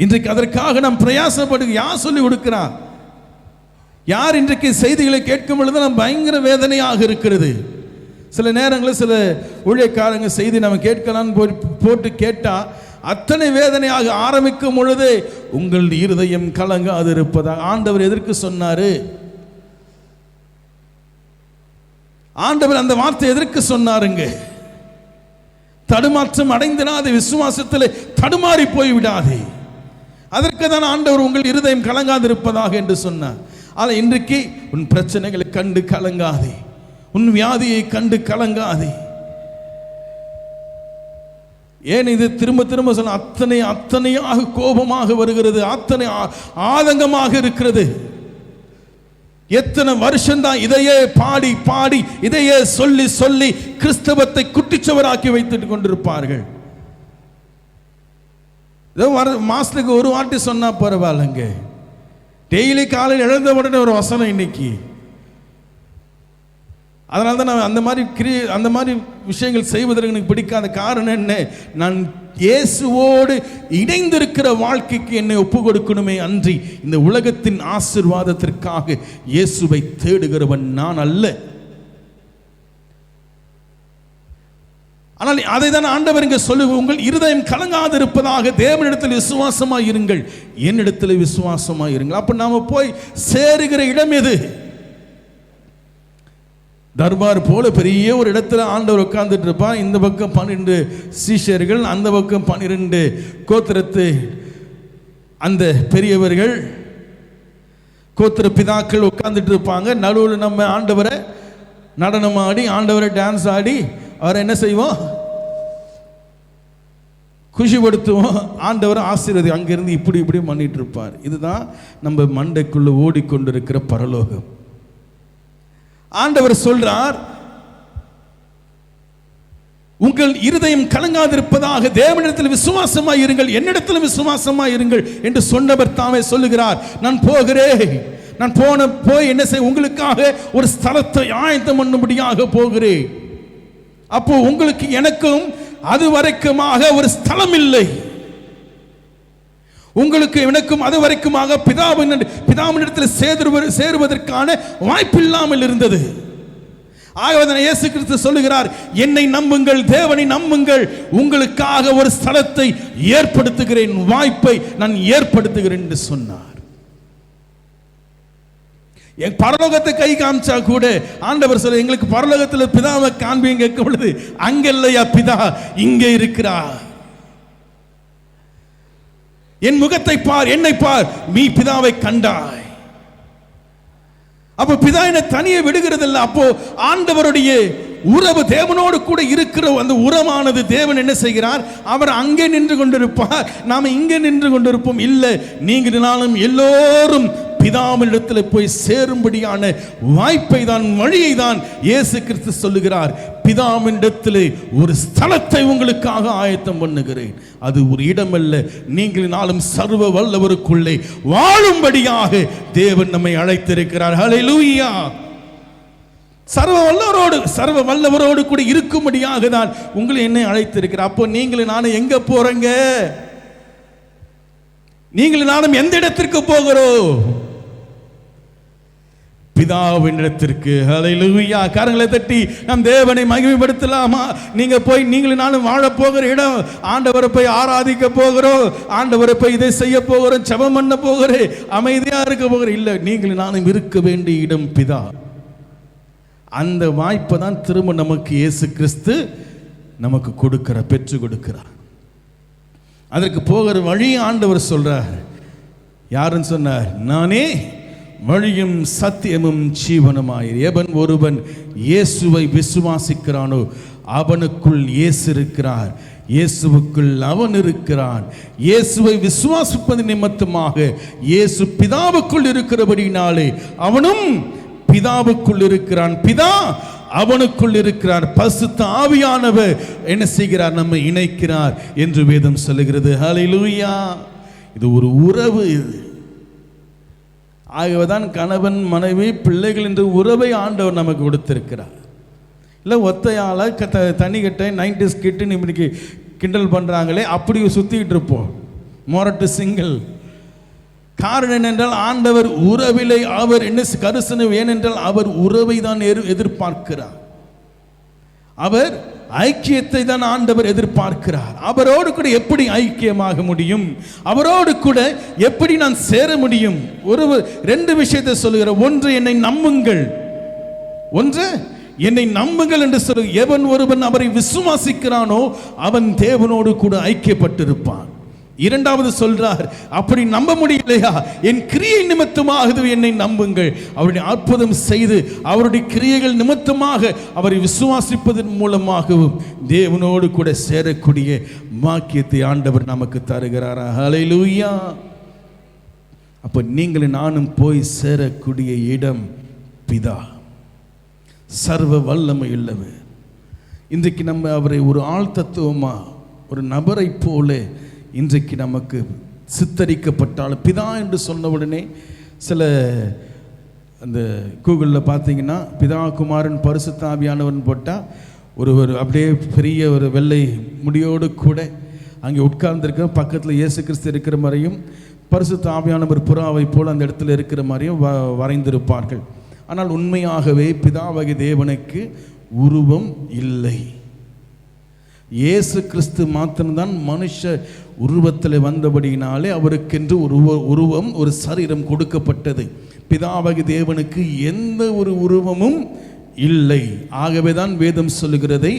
இன்றைக்கு அதற்காக நாம் பிரயாசப்படுக யார் சொல்லிக் கொடுக்கிறார்? யார் இன்றைக்கு செய்திகளை கேட்கும் பொழுது நாம் பயங்கர வேதனையாக இருக்கிறது. சில நேரங்களில் சில ஊழியக்காரங்க செய்தி நம்ம கேட்கலான்னு போட்டு கேட்டால் அத்தனை வேதனையாக ஆரம்பிக்கும் பொழுது உங்கள் இருதயம் கலங்காது இருப்பதாக ஆண்டவர் எதற்கு சொன்னாரு? ஆண்டவர் அந்த வார்த்தை எதற்கு சொன்னாருங்க? தடுமாற்றம் அடைந்திடாதே, விசுவாசத்தில் தடுமாறி போய்விடாதே. அதற்கு தான் ஆண்டவர் உங்கள் இருதயம் கலங்காது இருப்பதாக என்று சொன்னார். ஆனால் இன்றைக்கு உன் பிரச்சனைகளை கண்டு கலங்காதே, உன் வியாதியை கண்டு கலங்காதே. ஏன் இது திரும்ப திரும்ப சொல்ல அத்தனையாக கோபமாக வருகிறது, அத்தனை ஆதங்கமாக இருக்கிறது. எத்தனை வருஷம்தான் இதையே பாடி பாடி இதையே சொல்லி சொல்லி கிறிஸ்தவத்தை குட்டிச்சவராக்கி வைத்துட்டு கொண்டிருப்பார்கள். மாசத்துக்கு ஒரு வாட்டி சொன்னா பரவாயில்லைங்க, டெய்லி காலையில் எழுந்த உடனே ஒரு வசனம் இன்னைக்கு. அதனால தான் நான் அந்த மாதிரி விஷயங்கள் செய்வதற்கு எனக்கு பிடிக்காத காரணம் என்ன? நான் இயேசுவோடு இணைந்திருக்கிற வாழ்க்கைக்கு என்னை ஒப்பு கொடுக்கணுமே அன்றி இந்த உலகத்தின் ஆசீர்வாதத்திற்காக இயேசுவை தேடுகிறவன் நான் அல்ல. ஆனால் அதை தான் ஆண்டவர் இங்கே சொல்லுவோம், உங்கள் இருதயம் கலங்காது இருப்பதாக தேவனிடத்தில் விசுவாசமாக இருங்கள், என்னிடத்தில் விசுவாசமாக இருங்கள். அப்ப நாம போய் சேருகிற இடம் எது? தர்பார் போல பெரிய ஒரு இடத்துல ஆண்டவர் உட்கார்ந்துட்டு இருப்பான். இந்த பக்கம் 12 சீஷர்கள், அந்த பக்கம் 12 கோத்திரத்து அந்த பெரியவர்கள், கோத்திர பிதாக்கள் உட்கார்ந்துட்டு இருப்பாங்க. நடுவில் நம்ம ஆண்டவரை நடனம் ஆடி, ஆண்டவரை டான்ஸ் ஆடி அவரை என்ன செய்வோம்? குஷிப்படுத்துவோம். ஆண்டவரை ஆசீர்வதி அங்கிருந்து இப்படி இப்படி பண்ணிட்டு இருப்பார். இதுதான் நம்ம மண்டைக்குள்ள ஓடிக்கொண்டிருக்கிற பரலோகம். ஆண்டவர் சொல்றார், உங்கள் இருதயம் கலங்காதிருப்பதாக தேவனிடத்தில் விசுவாசமாய் இருங்கள், என்னிடத்தில் விசுவாசமாய் இருங்கள் என்று சொன்னவர் தாமே சொல்லுகிறார். நான் போகிறேன், நான் போய் என்ன செய்ய, உங்களுக்காக ஒரு ஸ்தலத்தை ஆயத்தம் பண்ணும்படியாக போகிறேன். அப்போ உங்களுக்கு எனக்கும் அது வரைக்குமாக ஒரு ஸ்தலம் இல்லை. உங்களுக்கு எனக்கும் அது வரைக்குமாக பிதாவினிடத்தில் சேருவதற்கான வாய்ப்பில்லாமல் இருந்தது. ஆகவே இயேசு கிறிஸ்து சொல்லுகிறார், என்னை நம்புங்கள், தேவனை நம்புங்கள், உங்களுக்காக ஒரு ஸ்தலத்தை ஏற்படுத்துகிறேன், வாய்ப்பை நான் ஏற்படுத்துகிறேன் என்று சொன்னார். என் பரலோகத்தை கை காமிச்சா கூட ஆண்டவர் சொல்ல, எங்களுக்கு பரலோகத்தில் பிதாவை காண்பிங்க கேட்கும் பொழுது, அங்க இல்லையா பிதா, இங்கே இருக்கிறார். என் முகத்தை பார், என்னை பார், நீ பிதாவை கண்டாய். அப்போ பிதா என்ன தனியே விடுகிறதில்லை. அப்போ ஆண்டவருடைய உறவு, தேவனோடு கூட இருக்கிற அந்த உறவானது, தேவன் என்ன செய்கிறார்? அவர் அங்கே நின்று கொண்டிருப்பார், நாம இங்கே நின்று கொண்டிருப்போம். இல்லை, நீங்கள் நானும் எல்லோரும் பிதாவினிடத்தில் போய் சேரும்படியான வாய்ப்பை தான், வழியை தான் இயேசு கிறிஸ்து சொல்லுகிறார். பிதாவினிடத்தில் ஒரு ஸ்தலத்தை உங்களுக்காக ஆயத்தம் பண்ணுகிறேன். அது ஒரு இடம் அல்ல, நீங்கள் நாளும் சர்வ வல்லவருக்குள்ளே வாழும்படியாக தேவன் நம்மை அழைத்திருக்கிறார். ஹல்லேலூயா! சர்வ வல்லவரோடு கூட இருக்கும்படியாக தான் உங்களை என்னை அழைத்திருக்கிறார். அப்போ நீங்களும் நானும் எங்க போறங்க? நீங்களும் நானும் எந்த இடத்திற்கு போகிறோம்? பிதாவினிடத்திற்கு. ஹல்லேலூயா! கரங்களை தட்டி நம் தேவனை மகிமைப்படுத்தலாமா? நீங்க போய் நீங்களும் நானும் வாழ போகிற இடம், ஆண்டவரை போய் ஆராதிக்க போகிறோம், ஆண்டவரை போய் இதை செய்ய போகிறோம், ஜெபம் பண்ண போகிறேன், அமைதியா இருக்க போகிறேன். இல்லை, நீங்களும் நானும் இருக்க வேண்டிய இடம் பிதா. அந்த வாய்ப்பை தான் திரும்ப நமக்கு இயேசு கிறிஸ்து நமக்கு பெற்று கொடுக்கிறார். அதற்கு போகிற வழி ஆண்டவர் சொல்றார். யாருன்னு சொன்னார்? நானே வழியும் சத்தியமும் ஜீவனுமாய். எவன் ஒருவன் இயேசுவை விசுவாசிக்கிறானோ அவனுக்குள் இயேசு இருக்கிறார், இயேசுவுக்குள் அவன் இருக்கிறான். இயேசுவை விசுவாசிப்பது நிமித்தமாக இயேசு பிதாவுக்குள் இருக்கிறபடினாலே அவனும் பிதாவுக்குள் இருக்கிறான், பிதா அவனுக்குள் இருக்கிறார். பரிசுத்த ஆவியானவர் என்ன செய்கிறார்? நம்மை இணைக்கிறார் என்று வேதம் சொல்லுகிறது. ஹல்லேலூயா. இது ஒரு உறவு. இது ஆகவேதான் கணவன் மனைவி பிள்ளைகள் என்ற உறவை ஆண்டவர் நமக்கு கொடுத்திருக்கிறார். இல்லை ஒத்தையால தனி கட்ட 90s கிட்டுன்னு இன்னைக்கு கிண்டல் பண்ணுறாங்களே, அப்படி சுற்றிக்கிட்டு இருப்போம். மொரட்டு சிங்கிள். காரணம் என்னென்றால் ஆண்டவர் உறவிலை அவர் என்ன கரிசனை, ஏனென்றால் அவர் உறவை தான் எதிர்பார்க்கிறார். அவர் ஐக்கியத்தை தான் ஆண்டவர் எதிர்பார்க்கிறார். அவரோடு கூட எப்படி ஐக்கியமாக முடியும்? அவரோடு கூட எப்படி நான் சேர முடியும்? ஒரு 2 விஷயத்தை சொல்லுகிறார். ஒன்று, என்னை நம்புங்கள். ஒன்று, என்னை நம்புங்கள் என்று சொல்லு. எவன் ஒருவன் அவரை விசுவாசிக்கிறானோ அவன் தேவனோடு கூட ஐக்கியப்பட்டிருப்பான். இரண்டாவது சொல்றார், அப்படி நம்ப முடியலையா, என் கிரியை நிமித்தமாக என்னை நம்புங்கள். அவருடைய அற்புதம் செய்து அவருடைய கிரியைகள் நிமித்தமாக அவரை விசுவாசிப்பதன் மூலமாகவும் தேவனோடு கூட சேரக்கூடிய பாக்கியத்தை ஆண்டவர் நமக்கு தருகிறார். ஹல்லேலூயா. அப்ப நீங்கள் நானும் போய் சேரக்கூடிய இடம் பிதா, சர்வ வல்லமை உள்ளவர். இன்றைக்கு நம்ம அவரை ஒரு ஆள் தத்துவமா, ஒரு நபரை போல இன்றைக்கு நமக்கு சித்தரிக்கப்பட்டாலும், பிதா என்று சொன்ன உடனே சில அந்த கூகுளில் பார்த்தீங்கன்னா பிதா குமாரன் பரிசுத்த ஆவியானவன் போட்டால் ஒரு அப்படியே பெரிய ஒரு வெள்ளை முடியோடு கூட அங்கே உட்கார்ந்துருக்க பக்கத்தில் இயேசு கிறிஸ்து இருக்கிற மாதிரியும் பரிசுத்த ஆவியானவர் புறாவை போல் அந்த இடத்துல இருக்கிற மாதிரியும் வரைந்திருப்பார்கள். ஆனால் உண்மையாகவே பிதாவாகிய தேவனுக்கு உருவம் இல்லை. இயேசு கிறிஸ்து மாத்திரம்தான் மனுஷ உருவத்தில் வந்தபடியினாலே அவருக்கென்று ஒரு உருவம், ஒரு சரீரம் கொடுக்கப்பட்டது. பிதாவாகிய தேவனுக்கு எந்த ஒரு உருவமும் இல்லை. ஆகவே தான் வேதம் சொல்லுகிறதை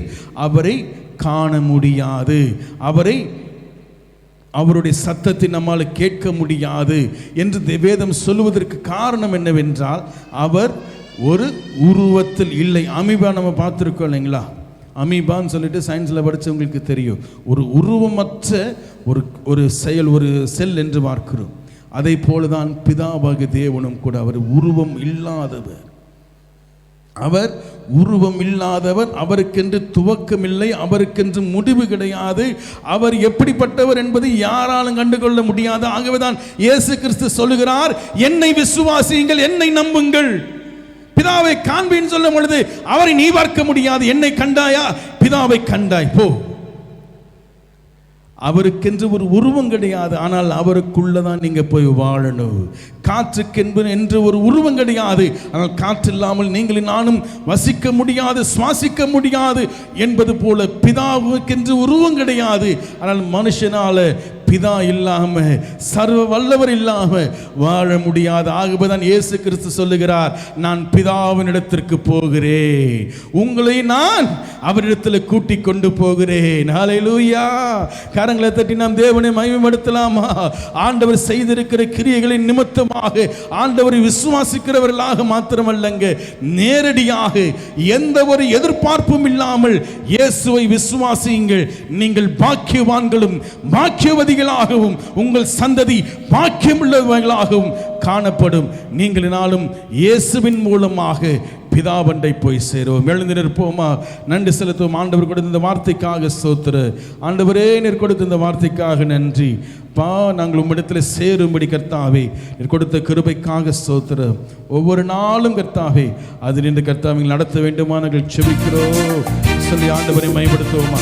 அவரை காண முடியாது, அவருடைய சத்தத்தை நம்மால் கேட்க முடியாது என்று வேதம் சொல்லுவதற்கு காரணம் என்னவென்றால் அவர் ஒரு உருவத்தில் இல்லை. அமீபா நம்ம பார்த்துருக்கோம் இல்லைங்களா? அமீபான்னு சொல்லிட்டு சயின்ஸில் படித்தவங்களுக்கு தெரியும். ஒரு உருவமற்ற ஒரு செயல், ஒரு செல் என்று பார்க்கிறோம். அதை போலதான் பிதாவாகிய தேவனும் கூட அவர் உருவம் இல்லாதவர். அவர் உருவம் இல்லாதவர். அவருக்கென்று துவக்கம் இல்லை, அவருக்கென்று முடிவு கிடையாது. அவர் எப்படிப்பட்டவர் என்பதை யாராலும் கண்டுகொள்ள முடியாது. ஆகவேதான் இயேசு கிறிஸ்து சொல்லுகிறார், என்னை விசுவாசியுங்கள், என்னை நம்புங்கள். பிதாவை காண்பின்னு சொல்லும் பொழுது அவரை நீ பார்க்க முடியாது. என்னை கண்டாயா? பிதாவை கண்டாய் போ. அவருக்கென்று ஒரு உருவம் கிடையாது, ஆனால் அவருக்குள்ளதான் நீங்க போய் வாழணும். காற்றுக்கென்பு என்று ஒரு உருவம் கிடையாது, ஆனால் காற்று இல்லாமல் நீங்களும் நானும் வசிக்க முடியாது, சுவாசிக்க முடியாது என்பது போல பிதாவுக்கென்று உருவம் கிடையாது. ஆனால் மனுஷனால பிதா இல்லாம, சர்வ வல்லவர் இல்லாம வாழ முடியாது. ஆகவேதான் இயேசு கிறிஸ்து சொல்லுகிறார், நான் பிதாவினிடத்திற்கு போகிறேன், உங்களை நான் அவரிடத்தில் கூட்டிக் கொண்டு போகிறேன். ஹல்லேலூயா. கரங்களை தட்டி நாம் தேவனை மகிமைப்படுத்தலாமா? ஆண்டவர் செய்திருக்கிற கிரியைகளின் நிமித்தமாக ஆண்டவரை விசுவாசிக்கிறவர்களாக மாத்திரமல்லங்க, நேரடியாக எந்த ஒரு எதிர்பார்ப்பும் இல்லாமல் இயேசுவை விசுவாசியுங்கள். நீங்கள் பாக்கியவான்களும் பாக்கியவதிகளாகவும் உங்கள் சந்ததி பாக்கியமுள்ளவர்களாகவும் காணப்படும். நீங்களினாலும் இயேசுவின் மூலமாக பிதாவண்டை போய் சேருவோம். எழுந்து நிற்போமா? நன்றி செலுத்துவோம். ஆண்டவர் கொடுத்த இந்த வார்த்தைக்காக ஸ்தோத்திரம். ஆண்டவரே, நீர் கொடுத்த இந்த வார்த்தைக்காக நன்றி. நாங்கள் உம்மிடத்தில் சேரும்படி கர்த்தாவே நீர் கொடுத்த கிருபைக்காக ஸ்தோத்திரம். ஒவ்வொரு நாளும் கர்த்தாவே அது நின்று கர்த்தாவை நடத்த வேண்டுமா நாங்கள் செபிக்கிறோம் சொல்லி ஆண்டவரை மகிமைப்படுத்துவோமா?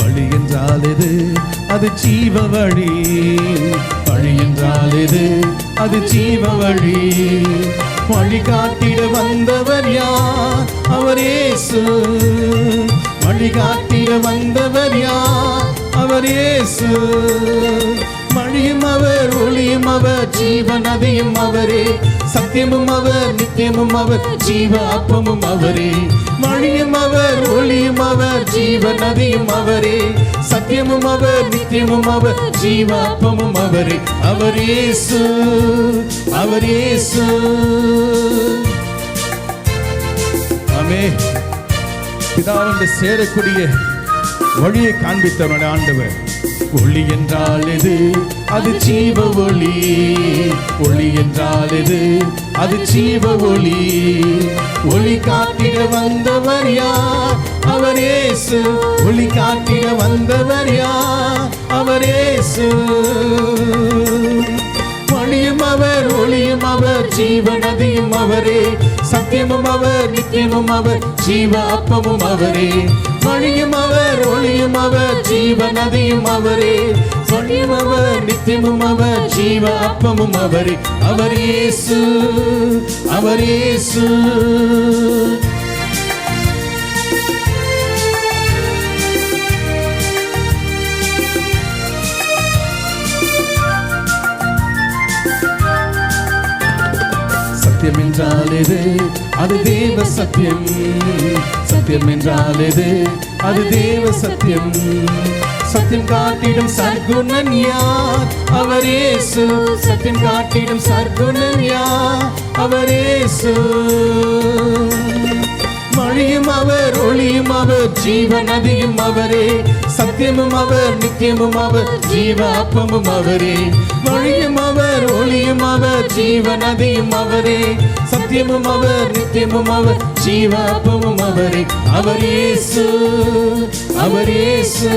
வழி என்றால் எது? அது ஜீவ வழி. வழி என்றால் எது? அது ஜீவ வழி. வழி காட்டிட வந்தவர் யார்? அவர் இயேசு. வழி காட்டிட வந்தவர் யார்? அவர் இயேசு. வழி வழியும் அவர், ஒளியும் அவர், ஜீவ நதியும் அவரே. சத்தியமும் அவர், நித்தியமும் அவர், ஜீவ அப்பமும் அவரே. வழியும் அவர், ஒளியும் அவர், ஜீவ நதியும் அவரே. சத்தியமும் அவர், நித்தியமும் அவர், ஜீவ அப்பமும் அவரே. அவர் இயேசு, அவர் இயேசு. ஆமே. பிதாவென்று சேரக்கூடிய வழியை காண்பித்தவனுடைய ஆண்டவர். ஒளி என்றால் எது? அது ஜீவ ஒளி. ஒளி என்றால் எது? அது ஜீவ ஒளி. ஒளி காட்டிட வந்தவர் யார்? அவர் இயேசு. ஒளி காட்டிட வந்தவர் யார்? அவர் இயேசு. வழியும் அவர், ஒளியும் அவர், ஜீவ நதியும் அவரே. சத்தியமும் அவர், நித்தியமும் அவர், ஜீவ அப்பமும் அவரே. வழியும் அவர், ஒளியும் அவர், ஜீவ நதியும் அவரே. வழியும் அவர், நித்தியமும் அவர், ஜீவ அப்பமும் அவரே. அவர் இயேசு, அவர் இயேசு. சத்தியம் என்றால் எது? அது தேவ சத்தியம். சத்தியம் என்றால் எது? அது தேவ சத்தியம். சத்தியம் காட்டிடும் சர்க்குணன் யார்? அவர் இயேசு. சத்தியம் காட்டிடும் சர்க்குணன் யார்? அவர் இயேசு. வழியும் அவர், ஒளியும் அவர், ஜீவ நதியும் அவரே. சத்தியமும் அவர், நித்தியமும் அவர், ஜீவ அப்பமும் அவரே. வழியும் அவர், ஒளியும் அவர், ஜீவ நதியும் அவரே. சத்தியமும் அவர், நித்தியமும் அவர், ஜீவ அப்பமும் அவரே. அவர் இயேசு, அவர் இயேசு.